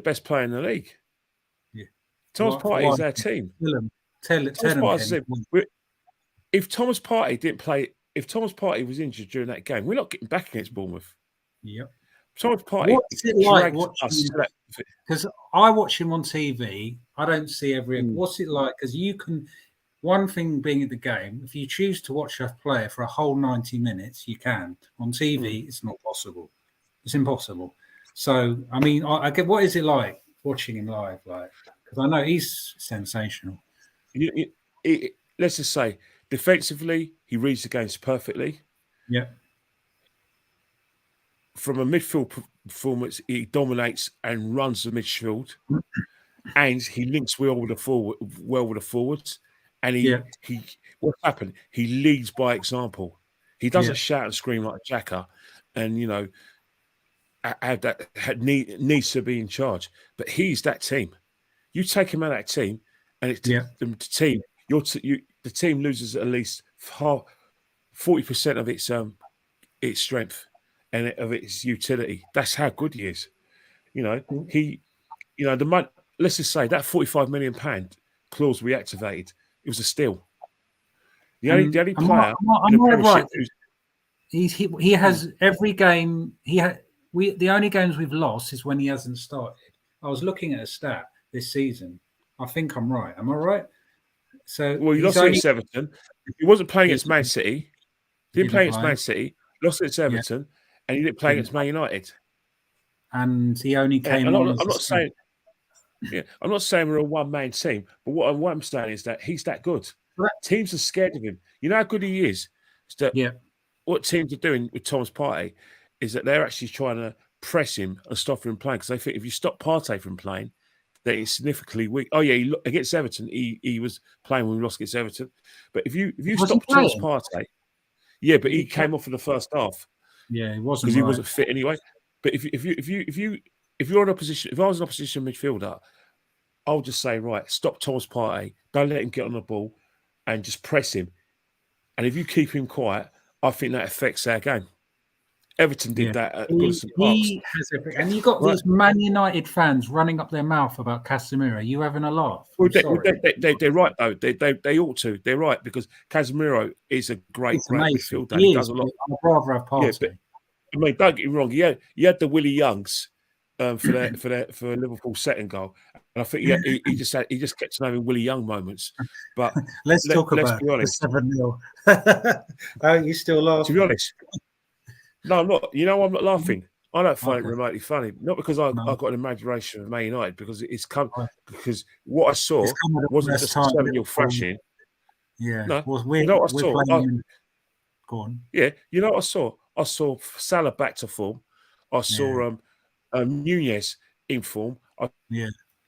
B: best player in the league.
A: Yeah.
B: Thomas Partey is our team.
A: Tell him.
B: If Thomas Partey didn't play, if Thomas Partey was injured during that game, we're not getting back against Bournemouth.
A: Yep.
B: Thomas Partey.
A: What's it like watching? Because I watch him on TV. I don't see every. What's it like? Because you can. One thing being at the game, if you choose to watch a player for a whole 90 minutes, you can. On TV, it's not possible. It's impossible. So, I mean, I get, what is it like watching him live? Like, because I know he's sensational.
B: Let's just say, defensively, he reads the games perfectly.
A: Yeah.
B: From a midfield performance, he dominates and runs the midfield, and he links well with the forwards. And he what's happened? He leads by example. He doesn't shout and scream like a jacker, and needs to be in charge. But he's that team. You take him out of that team, and it's the team. The team loses at least 40% of its strength and of its utility. That's how good he is. The money. Let's just say that £45 million clause we activated. It was a steal. The only player in the Premiership
A: he has every game. The only games we've lost is when he hasn't started. I was looking at a stat this season. I think I'm right. Am I right? So
B: he lost against Everton. He wasn't playing against Man City. Didn't play against Man City. Lost against Everton, and he didn't play against Man United.
A: And he only came on.
B: I'm not saying. Yeah, I'm not saying we're a one-man team, but what I'm saying is that he's that good. Teams are scared of him. You know how good he is? What teams are doing with Thomas Partey is that they're actually trying to press him and stop him playing, because they think if you stop Partey from playing, that he's significantly weak. Oh yeah, against Everton, he was playing when we lost against Everton. But if you stop Thomas Partey, but he came off in the first half.
A: Yeah, he wasn't,
B: because he wasn't fit anyway. But if you're in a position, if I was an opposition midfielder, I'll just say, right, stop Thomas Partey, don't let him get on the ball, and just press him. And if you keep him quiet, I think that affects our game. Everton did that at Goodison Park.
A: And you got these Man United fans running up their mouth about Casemiro. Are you having a laugh?
B: Well, they're right, though. They ought to. They're right, because Casemiro is a great midfielder. He does a lot.
A: I'd rather have Partey.
B: But, I mean, don't get me wrong. You had the Willie Youngs for Liverpool second goal, and I think he just kept having Willie Young moments. But
A: let's talk about
B: be honest.
A: the 7-0. Oh, you still laugh?
B: To be honest, no, I'm not. I'm not laughing. I don't find it remotely funny. Not because I've got an imagination of Man United, because because what I saw wasn't just a 7-0 thrashing.
A: Yeah.
B: No,
A: what I saw. Go on.
B: Yeah, you know what I saw? I saw Salah back to form. I saw Nunez in form. I've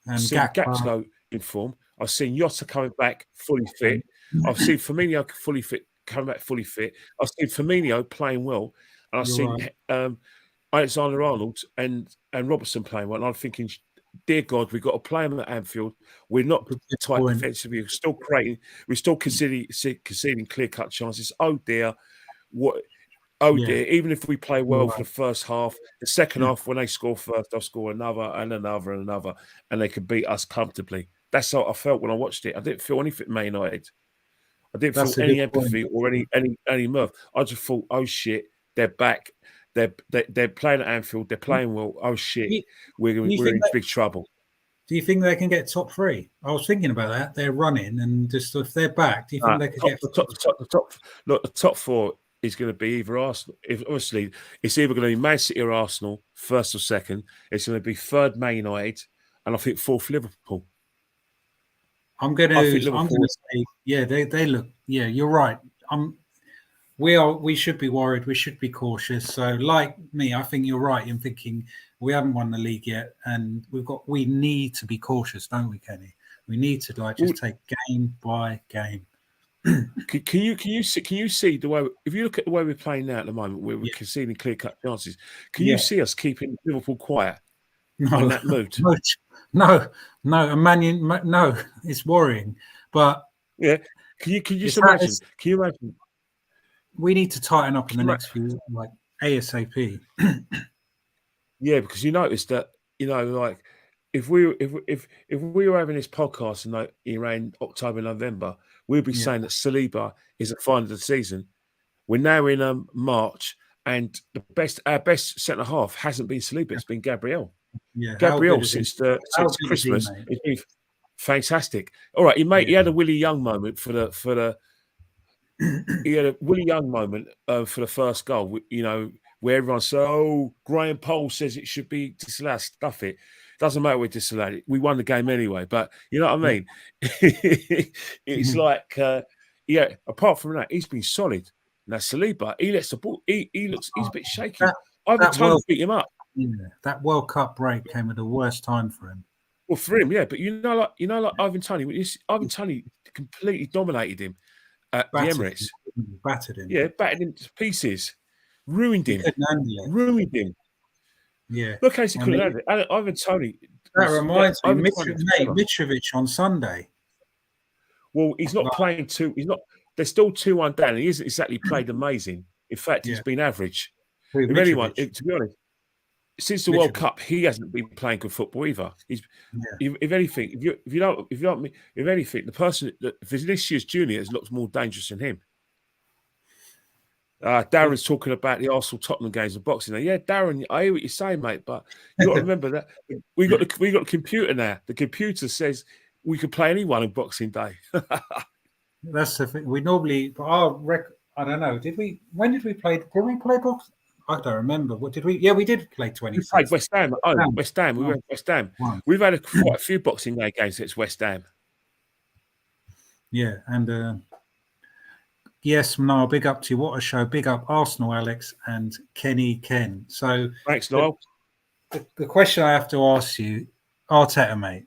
A: And
B: seen
A: Gakpo
B: Gakpo in form. I've seen Jota coming back fully
A: and
B: fit. I've seen Firmino fully fit, coming back fully fit. I've seen Firmino playing well, and I've
A: you're
B: seen
A: right.
B: Alexander-Arnold and Robertson playing well. And I'm thinking, dear God, we've got to play them at Anfield. We're not
A: Good
B: tight
A: point.
B: defensively. We're still creating. We're still conceding clear-cut chances. Oh dear, what? Oh
A: Yeah,
B: dear, even if we play
A: you're
B: well for
A: right.
B: the first half, the second half, when they score first, they'll score another and another and another, and they can beat us comfortably. That's how I felt when I watched it. I didn't feel anything Man United. I didn't feel
A: That's a good
B: any
A: point.
B: empathy or any mirth. I just thought, oh shit, they're back. They're playing at Anfield. They're playing well. Oh shit,
A: Do you, do you
B: we're
A: think
B: in big trouble.
A: do you think they can get top three? I was thinking about that. They're running, and just if they're back, do you think they could get
B: Look, the top four is going to be either Arsenal. Obviously, it's either going to be Man City or Arsenal, first or second. It's going to be third Man United, and I think fourth Liverpool.
A: I'm
B: I think
A: gonna
B: Liverpool.
A: say, yeah, they look, yeah, you're right. We should be worried. We should be cautious. So, like me, I think you're right in thinking we haven't won the league yet, and we need to be cautious, don't we, Kenny? We need to just take game by game.
B: Can you see the way, if you look at the way we're playing now at the moment, where we're conceding clear cut chances? Can you see us keeping Liverpool quiet in that mood?
A: No, no, it's worrying. But
B: yeah, can you just imagine? Can you imagine?
A: We need to tighten up in the next few, like ASAP.
B: Yeah, because you notice that, like if we were having this podcast in around October, November, we'd be saying that Saliba is at the final of the season. We're now in March, and our best centre half hasn't been Saliba; it's been Gabriel.
A: Yeah,
B: Gabriel since Christmas has been fantastic. All right, he had a Willie Young moment for the he had a Willie Young moment for the first goal. Where everyone said, "Oh, Graham Poll says it should be disallowed." Stuff it. Doesn't matter. We disallowed it. We won the game anyway. But you know what I mean? It's like, apart from that, he's been solid. Now Saliba, he lets the ball. He's a bit shaky. Ivan Toney beat him up.
A: Yeah, that World Cup break came at the worst time for him.
B: Well, for him, yeah. But like Ivan Toney. Ivan Toney completely dominated him at the Emirates.
A: Battered him.
B: Yeah, battered him to pieces. Ruined him. Ruined him.
A: Yeah.
B: Look how he couldn't handle it. Ivan Toney.
A: That reminds me, Mitrovic on Sunday.
B: Well, he's not playing too. He's not. They're still 2-1 down. He isn't exactly played amazing. In fact, he's been average. If anyone, to be honest, since the World Cup, he hasn't been playing good football either. If anything, if anything, the person that Vinicius Junior looks more dangerous than him. Darren's talking about the Arsenal Tottenham games of boxing. Now, yeah, Darren, I hear what you're saying, mate, but you got to remember that we got a computer now. The computer says we can play anyone in Boxing Day.
A: That's the thing. We normally, but I don't know. When did we play? Did we play box? I don't remember. What did we? Yeah, we did play 26.
B: We played West Ham. West Ham. We went West Ham. We've had quite a few Boxing Day games against West Ham.
A: Yeah, and yes, Niall, big up to you. What a show. Big up Arsenal, Alex, and Kenny Ken. So
B: thanks, Niall.
A: The question I have to ask you, Arteta, mate.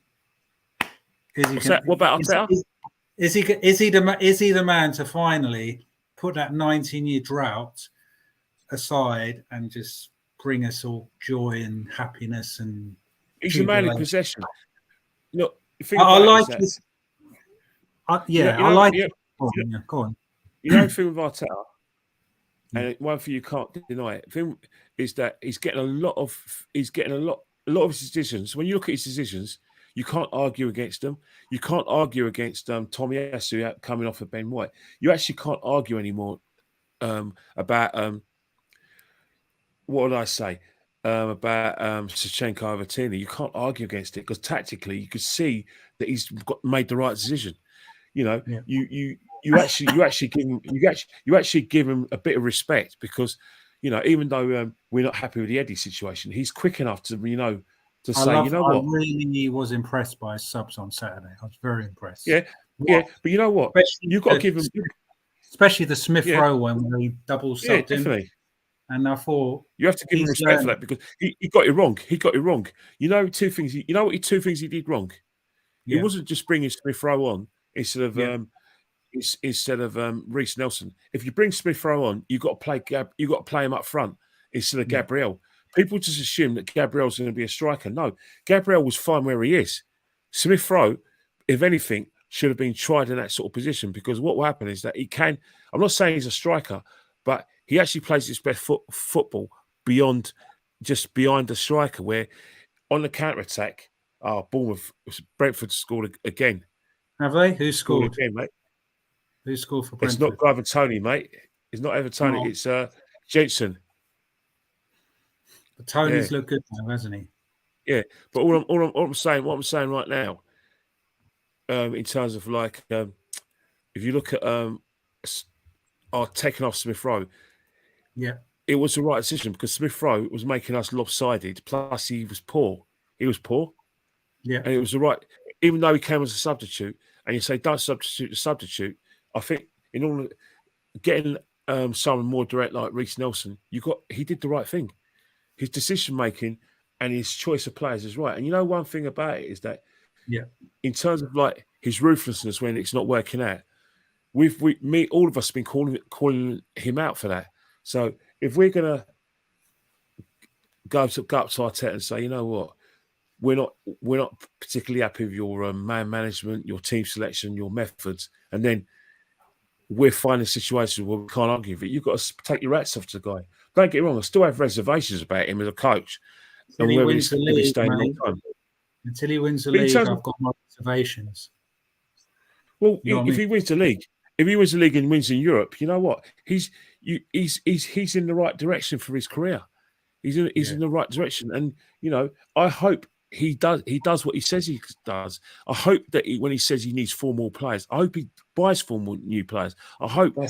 B: What about Arteta?
A: Is he the man to finally put that 19-year drought aside and just bring us all joy and happiness and
B: he's the man in possession. Look,
A: I like this. I like it. Go on.
B: You know the thing with Arteta, and one thing you can't deny it. The thing is that he's getting a lot of his decisions. When you look at his decisions, you can't argue against them. You can't argue against Tomiyasu coming off of Ben White. You actually can't argue anymore about what would I say about Shevchenko over Tierney. You can't argue against it because tactically you could see that he's made the right decision. You actually give him a bit of respect because even though we're not happy with the Eddie situation, he's quick enough to to say, what?
A: I really was impressed by his subs on Saturday. I was very impressed.
B: Yeah, but you know what? You've got to give him.
A: especially the Smith
B: Yeah.
A: Rowe one where he double subbed him.
B: Definitely.
A: And I thought
B: You have to give him respect for that because he got it wrong. He got it wrong. You know, two things he did wrong.
A: Yeah.
B: It wasn't just bringing Smith Rowe on instead of Reece Nelson. If you bring Smith Rowe on, you got to play him up front instead of Gabriel. People just assume that Gabriel's going to be a striker. No, Gabriel was fine where he is. Smith Rowe, if anything, should have been tried in that sort of position because what will happen is that he can. I'm not saying he's a striker, but he actually plays his best football behind the striker, where on the counter attack, Brentford scored again.
A: Have they? Who scored
B: again, mate?
A: Who scored for Brentford?
B: It's not Ivan Toney, mate. It's not Ivan Toney. No. It's Jensen.
A: But Tony's looked good now, hasn't he?
B: Yeah, but what I'm saying right now, in terms of like, if you look at taking off Smith Rowe, it was the right decision because Smith Rowe was making us lopsided. Plus, he was poor.
A: Yeah,
B: and it was the right. Even though he came as a substitute, and you say don't substitute the substitute, I think in order getting someone more direct like Reece Nelson, he did the right thing. His decision making and his choice of players is right. And you know one thing about it is that, in terms of like his ruthlessness when it's not working out, all of us have been calling him out for that. So if we're gonna go up to Arteta and say, you know what, we're not particularly happy with your man management, your team selection, your methods, and then we're finding situations where we can't argue with it. You've got to take your hats off to the guy. Don't get me wrong, I still have reservations about him as a coach.
A: Until he wins the league, until he wins the league, I've got my reservations.
B: Well, if he wins the league, and wins in Europe, you know what? He's in the right direction for his career. He's in the right direction, and you know, I hope he does what he says he does. I hope that when he says he needs 4 more players, I hope he buys 4 more new players. I hope I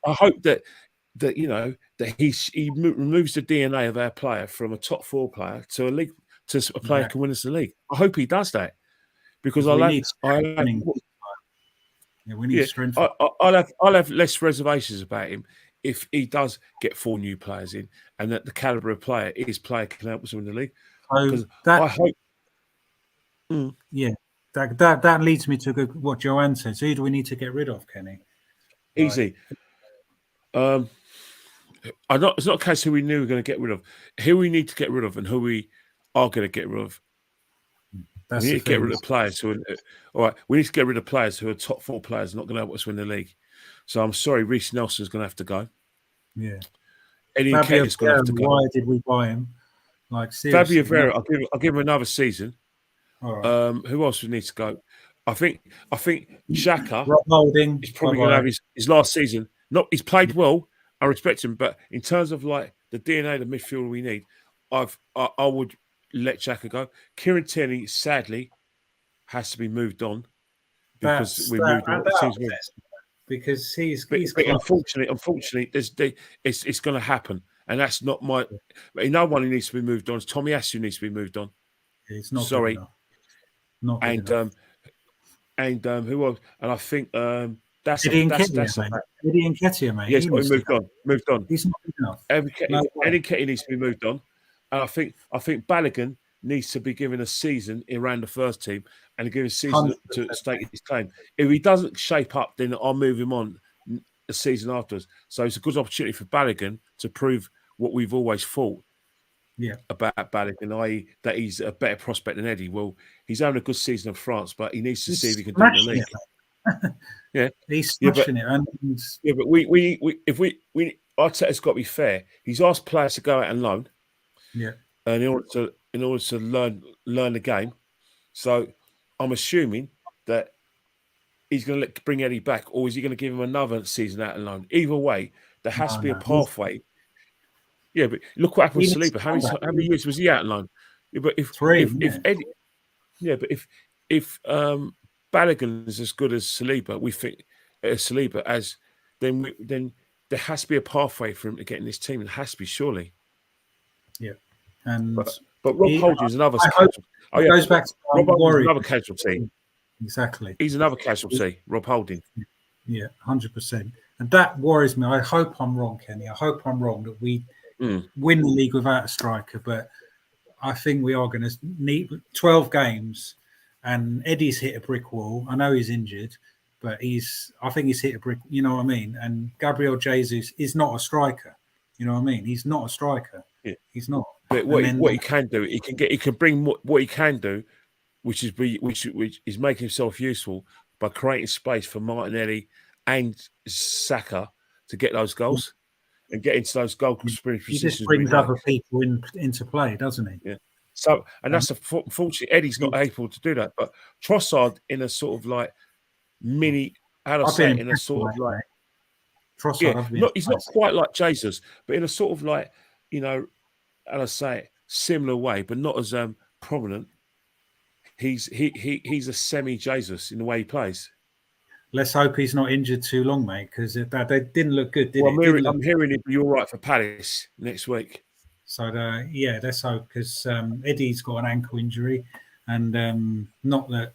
B: hope that you know that he removes the DNA of our player from a top 4 player to a player who can win us the league. I hope he does that because we need strength. I'll have less reservations about him if he does get 4 new players in, and that the caliber of player can help us win the league.
A: So
B: I hope.
A: That leads me to what Joanne said. So who do we need to get rid of, Kenny?
B: Easy. It's not a case who we knew we were going to get rid of. Who we need to get rid of and who we are going to get rid of. We need to get rid of players who are all right. We need to get rid of players who are top 4 players, not going to help us win the league. So I'm sorry, Reece Nelson's going to have to go.
A: Yeah,
B: Eddie Nketiah's going to have to go.
A: Why did we buy him? Like seriously,
B: Fabio Vera, I'll give him another season.
A: All right.
B: Who else would need to go? I think Xhaka is probably going to have his last season. He's played well. I respect him, but in terms of like the DNA of the midfielder we need, I would let Xhaka go. Kieran Tierney, sadly, has to be moved on because we moved on.
A: Because he's
B: unfortunately, it's going to happen, and that's not my. No one who needs to be moved on. Tommy Asu needs to be moved on.
A: It's not
B: sorry,
A: not good enough.
B: Who else? And I think that's
A: Eddie Nketiah, mate.
B: Yes, moved on.
A: He's not good enough.
B: Eddie Nketiah needs to be moved on, and I think Balogun needs to be given a season around the first team and give a season 100%. To stake his claim. If he doesn't shape up, then I'll move him on the season afterwards. So it's a good opportunity for Balogun to prove what we've always thought about Balogun, i.e. that he's a better prospect than Eddie. Well, he's having a good season in France, but he needs to see if he can do it in the league. Yeah,
A: he's smashing it.
B: But Arteta's got to be fair. He's asked players to go out and loan.
A: Yeah,
B: and in order to learn the game. So I'm assuming that he's going to bring Eddie back, or is he going to give him another season out and loan? Either way, there has to be a pathway. Yeah, but look what happened with Saliba. How many years was he out and loan? Yeah, but if Eddie, but if Balogun is as good as Saliba, we think then there has to be a pathway for him to get in this team. It has to be, surely.
A: Yeah, and
B: but Rob Holding is another.
A: Goes back to
B: Rob Holding is another casualty.
A: Exactly,
B: he's another casualty. Rob Holding.
A: Yeah, 100%. And that worries me. I hope I'm wrong, Kenny. I hope I'm wrong that we win the league without a striker, but I think we are going to need 12 games. And Eddie's hit a brick wall. I know he's injured, but I think he's hit a brick. You know what I mean? And Gabriel Jesus is not a striker. You know what I mean? He's not a striker.
B: Yeah.
A: He's not.
B: But what he can do, he can bring what he can do, which is making himself useful by creating space for Martinelli and Saka to get those goals and get into those goal scoring positions.
A: He just brings other people into play, doesn't he?
B: Yeah. So, and that's unfortunately Eddie's not able to do that. But Trossard in a sort of like mini, how do I say it, in a sort of like Trossard. He's not quite like Jesus, but in a sort of like, you know, how do I say it, similar way, but not as prominent. He's a semi-Jesus in the way he plays.
A: Let's hope he's not injured too long, mate, because they didn't look good, did
B: it?
A: I'm
B: hearing he'll be all right for Palace next week.
A: So, yeah, let's hope, because Eddie's got an ankle injury, and not that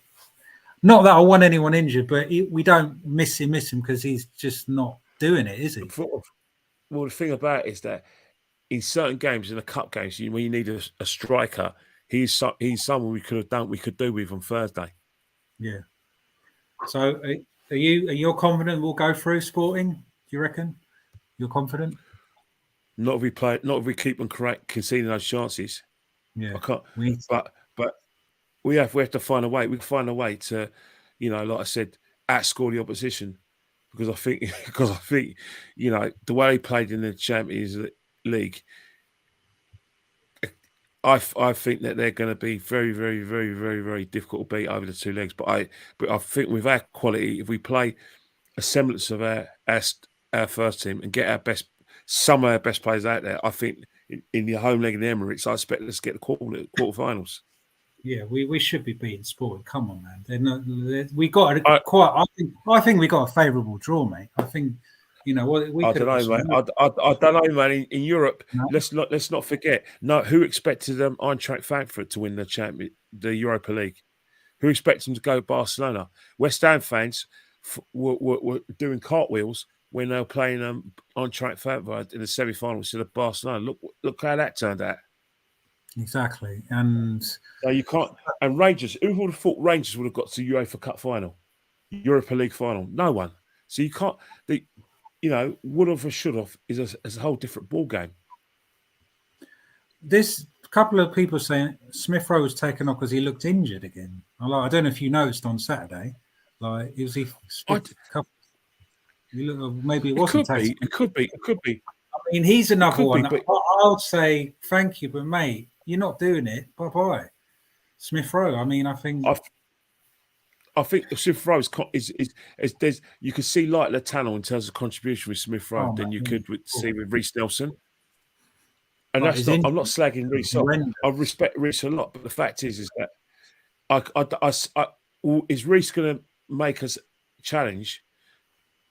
A: I want anyone injured, but we don't miss him because he's just not doing it, is he?
B: Well, the thing about it is that in certain games, in the cup games, when you need a striker, he's someone we could do with on Thursday.
A: Yeah. So, are you confident we'll go through Sporting? Do you reckon? You're confident?
B: Not if we keep on conceding those chances.
A: Yeah.
B: I can't. But we have to find a way. We find a way to, you know, like I said, outscore the opposition, because I think, you know, the way he played in the Champions League, I think that they're going to be very, very, very, very, very difficult to beat over the two legs. But I think with our quality, if we play a semblance of our first team and get some of our best players out there, I think in the home leg in the Emirates, I expect us to get the quarterfinals.
A: Yeah, we should be beating Sporting. Come on, man. We got I think we got a favourable draw, mate. I think, you know what.
B: I don't know, mate. I don't know, man. In Europe, let's not forget. No, who expected Eintracht Frankfurt to win the Europa League? Who expected them to go to Barcelona? West Ham fans were doing cartwheels when they were playing Eintracht Frankfurt in the semi-final instead of Barcelona. Look how that turned out.
A: Exactly, and
B: so you can't. And Rangers, who would have thought Rangers would have got to UEFA Cup final, Europa League final? No one. So you can't. You know, would have or should have is a whole different ball game.
A: This couple of people saying Smith Rowe was taken off because he looked injured again. I don't know if you noticed on Saturday. Like, maybe it wasn't.
B: It could be.
A: I mean, he's another one. I would say thank you, but mate, you're not doing it. Bye bye, Smith Rowe. I mean, I think
B: Smith Rowe is there's you can see light the tunnel in terms of contribution with Smith Rowe than you could see with Reece Nelson. And I'm not slagging Reece off. I respect Reece a lot, but the fact is that is Reece going to make us challenge?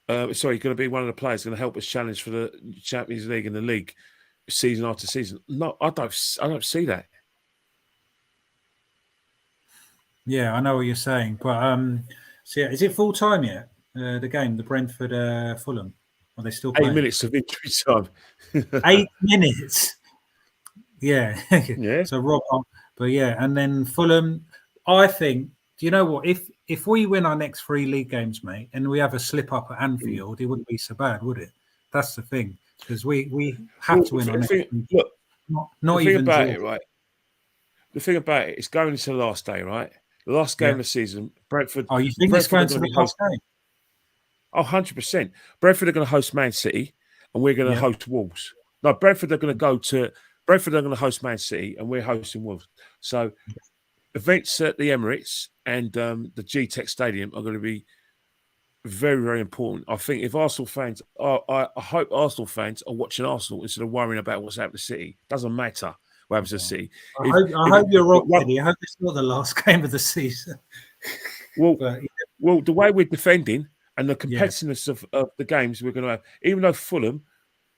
B: Going to be one of the players going to help us challenge for the Champions League and the league season after season? No, I don't see that.
A: Yeah, I know what you're saying, but so yeah, is it full time yet? The game, the Brentford Fulham, are they still playing?
B: 8 minutes of injury time.
A: 8 minutes. Yeah.
B: Yeah.
A: So Rob, but yeah, and then Fulham. I think. Do you know what? If we win our next 3 league games, mate, and we have a slip up at Anfield, it wouldn't be so bad, would it? That's the thing, because we have to win our next.
B: Look,
A: not even
B: about it, right? The thing about it is going into the last day, right? The last game of the season, Brentford.
A: Oh, you think it's going to the last game?
B: Oh, 100%. Brentford are going to host Man City, and we're going to host Wolves. No, Brentford are going to host Man City, and we're hosting Wolves. So events at the Emirates and the G-Tech Stadium are going to be very, very important. I think if Arsenal fans, I hope Arsenal fans are watching Arsenal instead of worrying about what's happening to City. Doesn't matter what happens to City.
A: I hope you're wrong, Eddie. I hope it's not the last game of the season.
B: Well, the way we're defending and the competitiveness of the games we're going to have, even though Fulham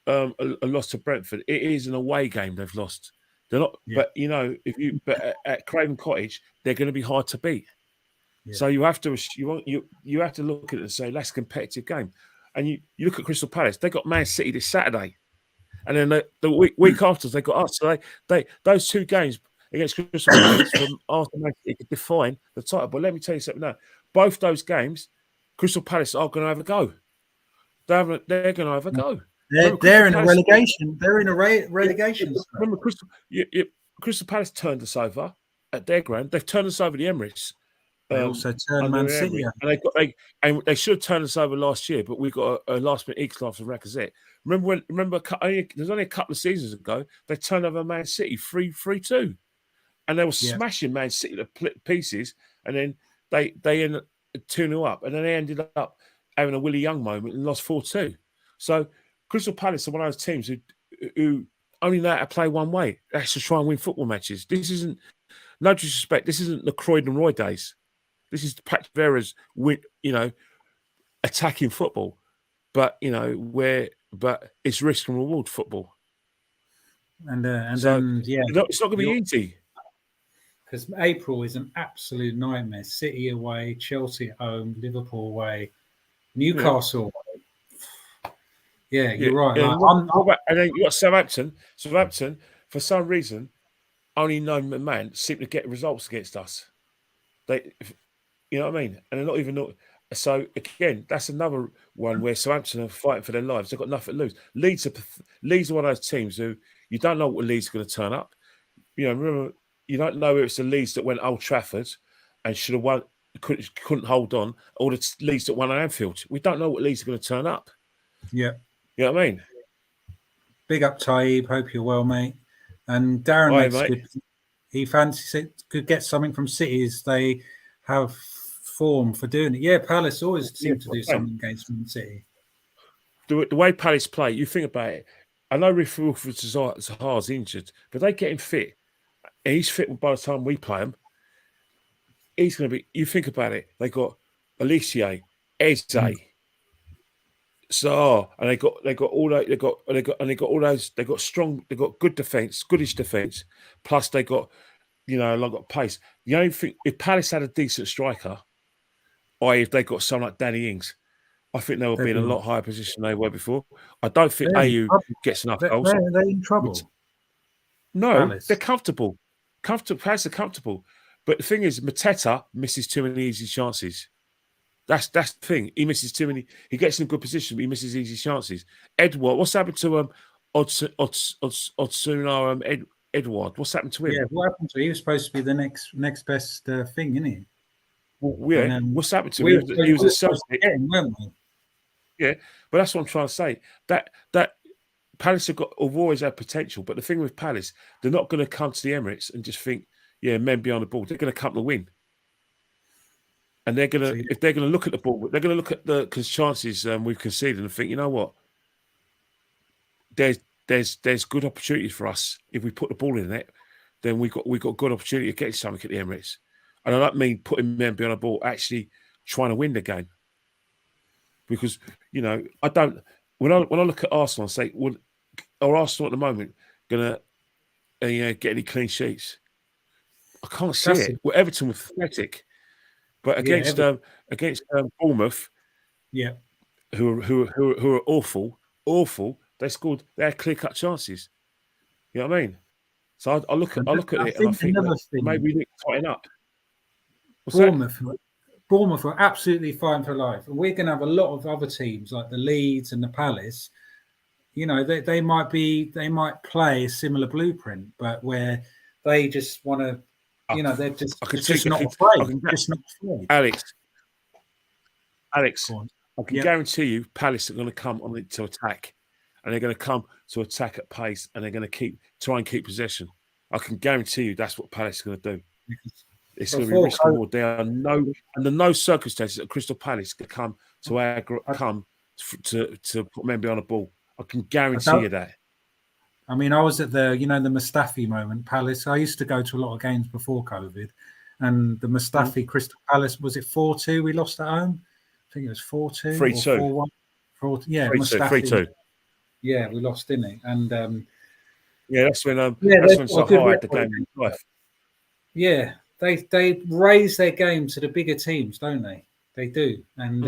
B: are lost to Brentford, it is an away game they've lost. They're not, but you know, at Craven Cottage, they're going to be hard to beat.
A: Yeah.
B: So you have to look at it and say that's a competitive game. And you look at Crystal Palace, they got Man City this Saturday. And then the week after they got us. So they those two games against Crystal Palace from after Man City could define the title. But let me tell you something now. Both those games, Crystal Palace are going to have a go. They're going to have a go.
A: They're in a relegation. They're in a relegation.
B: Remember, Crystal Palace turned us over at their ground. They've turned us over the Emirates.
A: They also turned Man City.
B: And they should have turned us over last year, but we got a last minute equaliser from Lacazette. There's only a couple of seasons ago they turned over Man City 3-2, and they were smashing Man City to pieces, and then they ended 2-0 up, and then they ended up having a Willie Young moment and lost 4-2. So Crystal Palace are one of those teams who only know how to play one way. That's to try and win football matches. This isn't, no disrespect, this isn't the Croydon Roy days. This is Pat Vera's, attacking football, but it's risk and reward football.
A: And
B: it's not going to be easy.
A: Because April is an absolute nightmare. City away, Chelsea at home, Liverpool away, Newcastle away. Yeah, you're right.
B: And then you got Southampton. Southampton, for some reason, only known man seem to get results against us. You know what I mean? And they're not even. So again, that's another one where Southampton are fighting for their lives. They've got nothing to lose. Leeds are one of those teams who you don't know what Leeds are going to turn up. Remember, you don't know if it's the Leeds that went Old Trafford and should have won, couldn't hold on, or the Leeds that won Anfield. We don't know what Leeds are going to turn up.
A: Yeah.
B: You know what I mean?
A: Big up, Taib. Hope you're well, mate. And Darren, he fancies it, could get something from City as they have form for doing it. Yeah, Palace always seem to do something against Man City.
B: The way Palace play, you think about it. I know Zaha's injured, but they get him fit. And he's fit by the time we play him. He's going to be. You think about it. They got Alicia, Eze, Zaha, and they got all those. They got strong. They got good defense, goodish defense. Plus they got, got pace. The only thing, if Palace had a decent striker, or if they got someone like Danny Ings, I think they would be in a lot higher position than they were before. I don't think AU gets enough goals.
A: They're in trouble.
B: No, Palace. They're comfortable. Palace are comfortable. But the thing is, Mateta misses too many easy chances. That's the thing. He misses too many. He gets in a good position, but he misses easy chances. Edward, what's happened to Odsuna Edward? What's happened to him?
A: Yeah, what happened to him? He was supposed to be the next best thing, isn't he?
B: Well, yeah. What's happened to him? He was a Celtic.
A: Weren't we?
B: Yeah, but that's what I'm trying to say. That Palace have always had potential, but the thing with Palace, they're not going to come to the Emirates and just think, men behind the ball. They're going to come to win, and they're going to if they're going to look at the ball, they're going to look at the chances we've conceded and think, you know what, there's good opportunity for us if we put the ball in it. Then we got good opportunity to get something at the Emirates, and I don't mean putting men behind the ball, actually trying to win the game. Because I don't. When I look at Arsenal and say, well, are Arsenal at the moment going to get any clean sheets? I can't see it. Well, Everton was pathetic, but against Bournemouth, who are awful. They scored. They had clear cut chances. You know what I mean? So I look at it and I think maybe we need to tighten up.
A: Bournemouth were absolutely fine for life, and we're going to have a lot of other teams like the Leeds and the Palace. They might play a similar blueprint, but where they just want to, they're just not afraid.
B: Alex, I can guarantee you, Palace are going to come on to attack, and they're going to come to attack at pace, and they're going to try and keep possession. I can guarantee you that's what Palace are going to do. It's going to be risk reward. There are no circumstances that Crystal Palace can come to put men behind the ball. I can guarantee you that.
A: I mean, I was at the Mustafi moment, Palace. I used to go to a lot of games before COVID, and the Mustafi Crystal Palace, was it 4-2 we lost at home? I think it was 4-2
B: 3-2.
A: 4-1. Yeah,
B: 3-2.
A: Yeah, we lost, didn't it? And
B: that's when Zaha had the game in life.
A: Yeah, they raise their game to the bigger teams, don't they? They do, and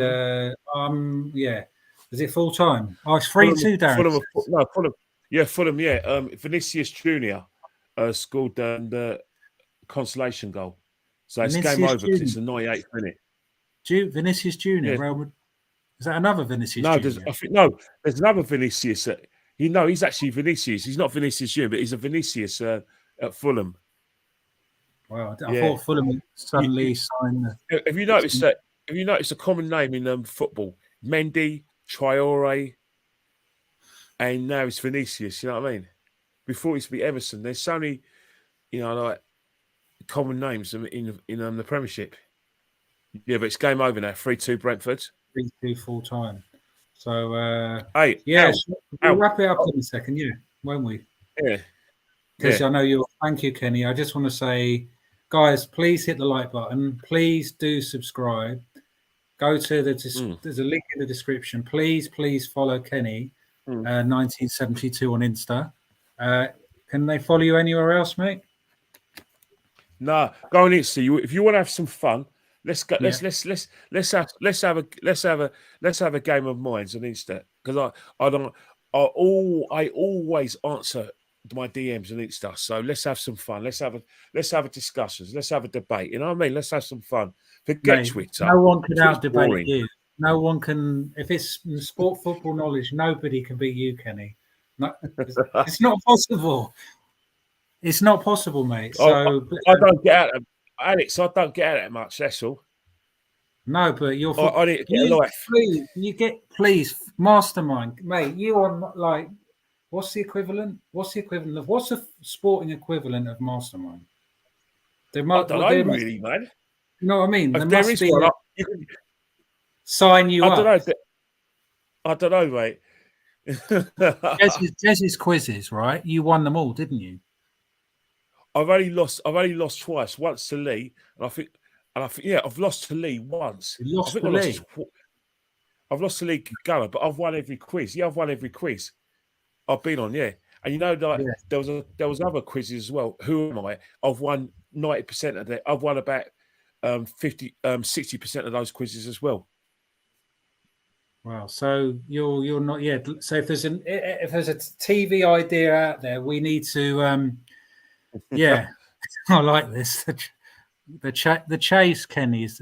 A: yeah. Is it full time? Oh, it's 3-2, Darren.
B: Fulham. Yeah, Vinicius Junior scored the consolation goal, so it's game over because it's the 98th minute.
A: Vinicius Junior.
B: Yeah.
A: Is that another Vinicius?
B: No,
A: Junior?
B: There's another Vinicius. He's actually Vinicius. He's not Vinicius Junior, but he's a Vinicius at Fulham.
A: Wow, I thought Fulham suddenly signed.
B: Have you noticed that? Have you noticed a common name in football? Mendy, Traore, and now it's Vinicius. You know what I mean? Before it used to be Emerson. There's so many, like common names in the Premiership. Yeah, but it's game over now. 3-2 Brentford.
A: 3-2 full time. So
B: hey,
A: we'll wrap it up in a second, won't we?
B: Yeah.
A: Because I know you'll. Thank you, Kenny. I just want to say, guys, please hit the like button. Please do subscribe. Go to there's a link in the description. Please follow Kenny, 1972 on Insta. Can they follow you anywhere else, mate?
B: No, go on Insta. If you want to have some fun, let's go. Let's have a game of minds on Insta, because I always answer my DMs on Insta. So let's have some fun. Let's have a discussion. Let's have a debate. You know what I mean? Let's have some fun. Forget Twitter.
A: No one can out debate you. No one can. If it's sport football knowledge, nobody can beat you, Kenny. No, it's not possible. It's not possible, mate. So
B: I don't get out of Alex. I don't get out of it much. That's all.
A: No, but you're.
B: I need to get a life.
A: Please, mastermind, mate. You are like. What's the equivalent? What's the sporting equivalent of mastermind?
B: I don't know, really, man.
A: You know what I mean?
B: There is one.
A: Sign you up.
B: I don't know, mate.
A: Jez's quizzes, right? You won them all, didn't you?
B: I've only lost twice. Once to Lee, and I think I've lost to Lee once. I've lost to Lee Gunner, but I've won every quiz. Yeah, I've won every quiz I've been on. Yeah, and there was other quizzes as well. Who am I? I've won 90% of that. I've won about 60% of those quizzes as well.
A: Wow. So you're not yet. So if there's a TV idea out there, we need to. I like this. The chase, Kenny, is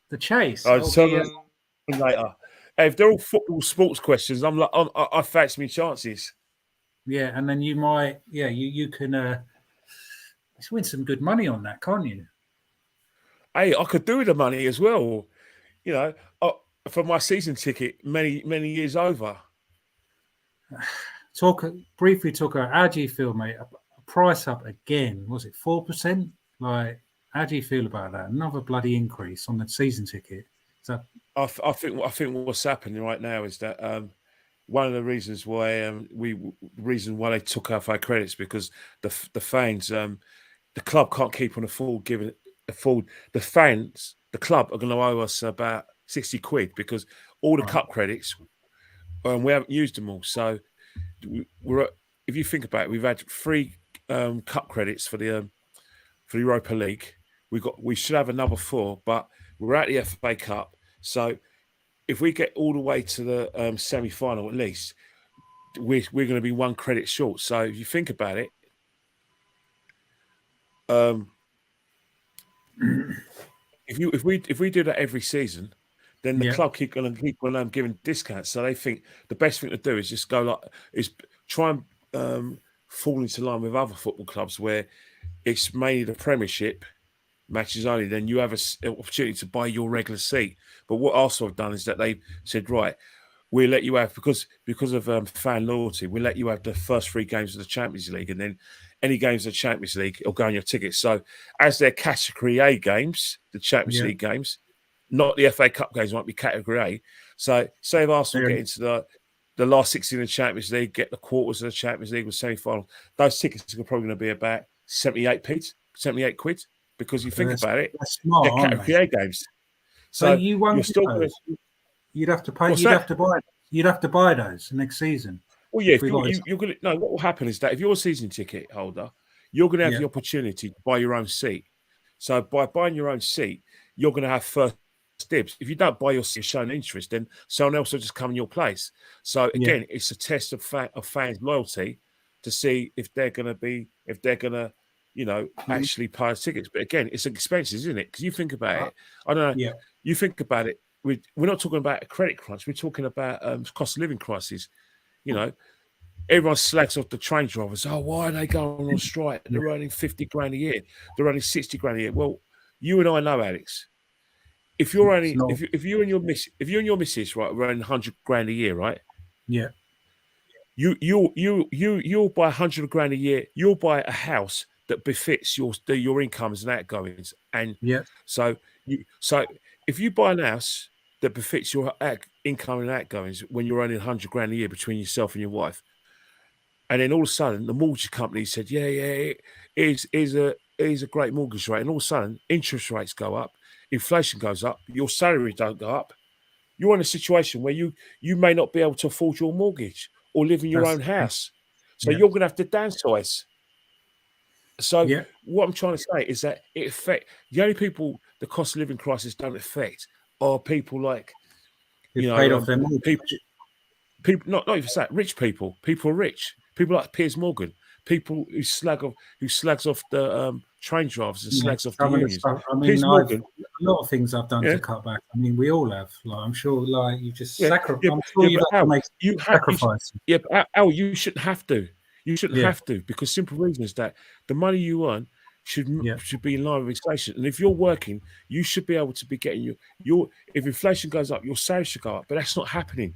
A: the chase.
B: Later. If they're all football sports questions, I fancy me chances.
A: Yeah, and then you might. Yeah, you can win some good money on that, can't you?
B: Hey, I could do with the money as well. For my season ticket, many years over.
A: Briefly talk about how do you feel, mate? Price up again, was it 4%? Like, how do you feel about that? Another bloody increase on the season ticket.
B: I think what's happening right now is that one of the reasons why they took off our credits, because the fans, the club can't keep on afford the fans. The club are going to owe us about 60 quid because all the cup credits, we haven't used them all. So if you think about it, we've had 3 cup credits for the Europa League. We should have another 4, but we're at the FA Cup. So if we get all the way to the semi-final, at least we're going to be 1 credit short. So if you think about it, if we do that every season, then the club keep on giving discounts. So they think the best thing to do is just try and fall into line with other football clubs where it's mainly the Premiership matches only. Then you have an opportunity to buy your regular seat. But what Arsenal have done is that they said, right, we'll let you have, because of fan loyalty, we'll let you have the first 3 games of the Champions League, and then any games of the Champions League will go on your tickets. So as they're Category A games, the Champions League games, not the FA Cup games, might be Category A. So say if Arsenal get into the last 16 of the Champions League, get the quarters of the Champions League with semi-final, those tickets are probably going to be about 78 quid, because you think about it,
A: smart,
B: they're Category A games. So
A: you won't still you'd have to pay. You'd have to buy those next season.
B: Well, yeah. You're going to no. What will happen is that if you're a season ticket holder, you're going to have the opportunity to buy your own seat. So by buying your own seat, you're going to have first dibs. If you don't buy your seat, showing interest, then someone else will just come in your place. So again, it's a test of fans' loyalty to see if they're going to actually pay tickets. But again, it's expensive, isn't it? Because you think about it. I don't know.
A: Yeah.
B: You think about it. We're not talking about a credit crunch. We're talking about cost of living crisis. Everyone slags off the train drivers. Oh, why are they going on strike? They're earning 50 grand a year. They're earning 60 grand a year. Well, you and I know, Alex. If you're earning, if you and your missus, right, we're earning 100 grand a year, right?
A: Yeah.
B: You'll buy 100 grand a year. You'll buy a house that befits your incomes and outgoings. And so if you buy a house that befits your income and outgoings when you're earning 100 grand a year between yourself and your wife, and then all of a sudden the mortgage company said, it is a great mortgage rate, and all of a sudden interest rates go up, inflation goes up, your salary don't go up. You're in a situation where you may not be able to afford your mortgage or live in your own house. So you're going to have to downsize. So what I'm trying to say is that it affects the only people the cost of living crisis don't affect are people like
A: paid off their mortgage.
B: People not even that, rich people. People are rich. People like Piers Morgan. People who slags off the train drivers and slags off the unions.
A: Piers Morgan, a lot of things I've done to cut back. I mean, we all have. Like, I'm sure, like you just sacrifice. I'm sure you have to make sacrifices.
B: But Al, you shouldn't have to. You shouldn't have to, because simple reason is that the money you earn should be in line with inflation. And if you're working, you should be able to be getting your if inflation goes up, your salary should go up. But that's not happening.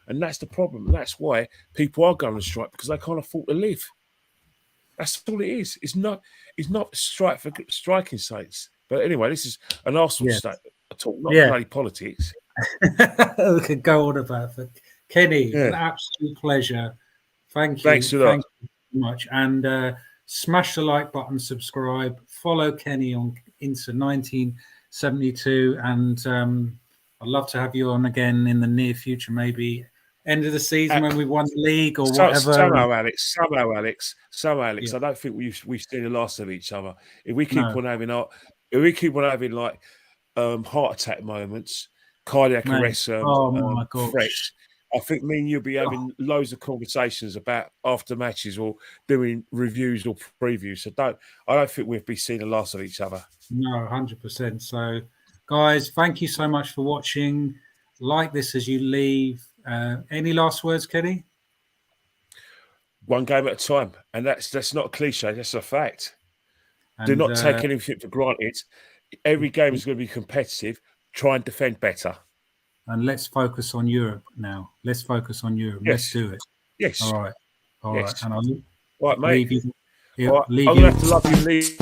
B: And that's the problem. And that's why people are going on strike, because they can't afford to live. That's all it is. It's not strike for striking sakes. But anyway, this is an Arsenal talk, not bloody politics.
A: We could go on about it. Kenny, an absolute pleasure. Thank you.
B: Thanks a lot.
A: Thank you so much. And smash the like button, subscribe, follow Kenny on Insta 1972. And I'd love to have you on again in the near future, maybe end of the season when we won the league or whatever.
B: Somehow, Alex. I don't think we've seen the last of each other. If we keep on having like heart attack moments, cardiac arrest,
A: my God,
B: threats, I think me and you'll be having loads of conversations about after matches or doing reviews or previews. So I don't think we'll be seeing the last of each other.
A: No, 100%. So, guys, thank you so much for watching. Like this as you leave. Any last words, Kenny?
B: One game at a time, and that's not a cliche. That's a fact. And, do not take anything for granted. Every game is going to be competitive. Try and defend better.
A: And let's focus on Europe now. Let's focus on Europe. Yes. Let's do it.
B: Yes.
A: All right. And I'll
B: right, mate.
A: leave you.
B: I'm going to have to love you. Leave.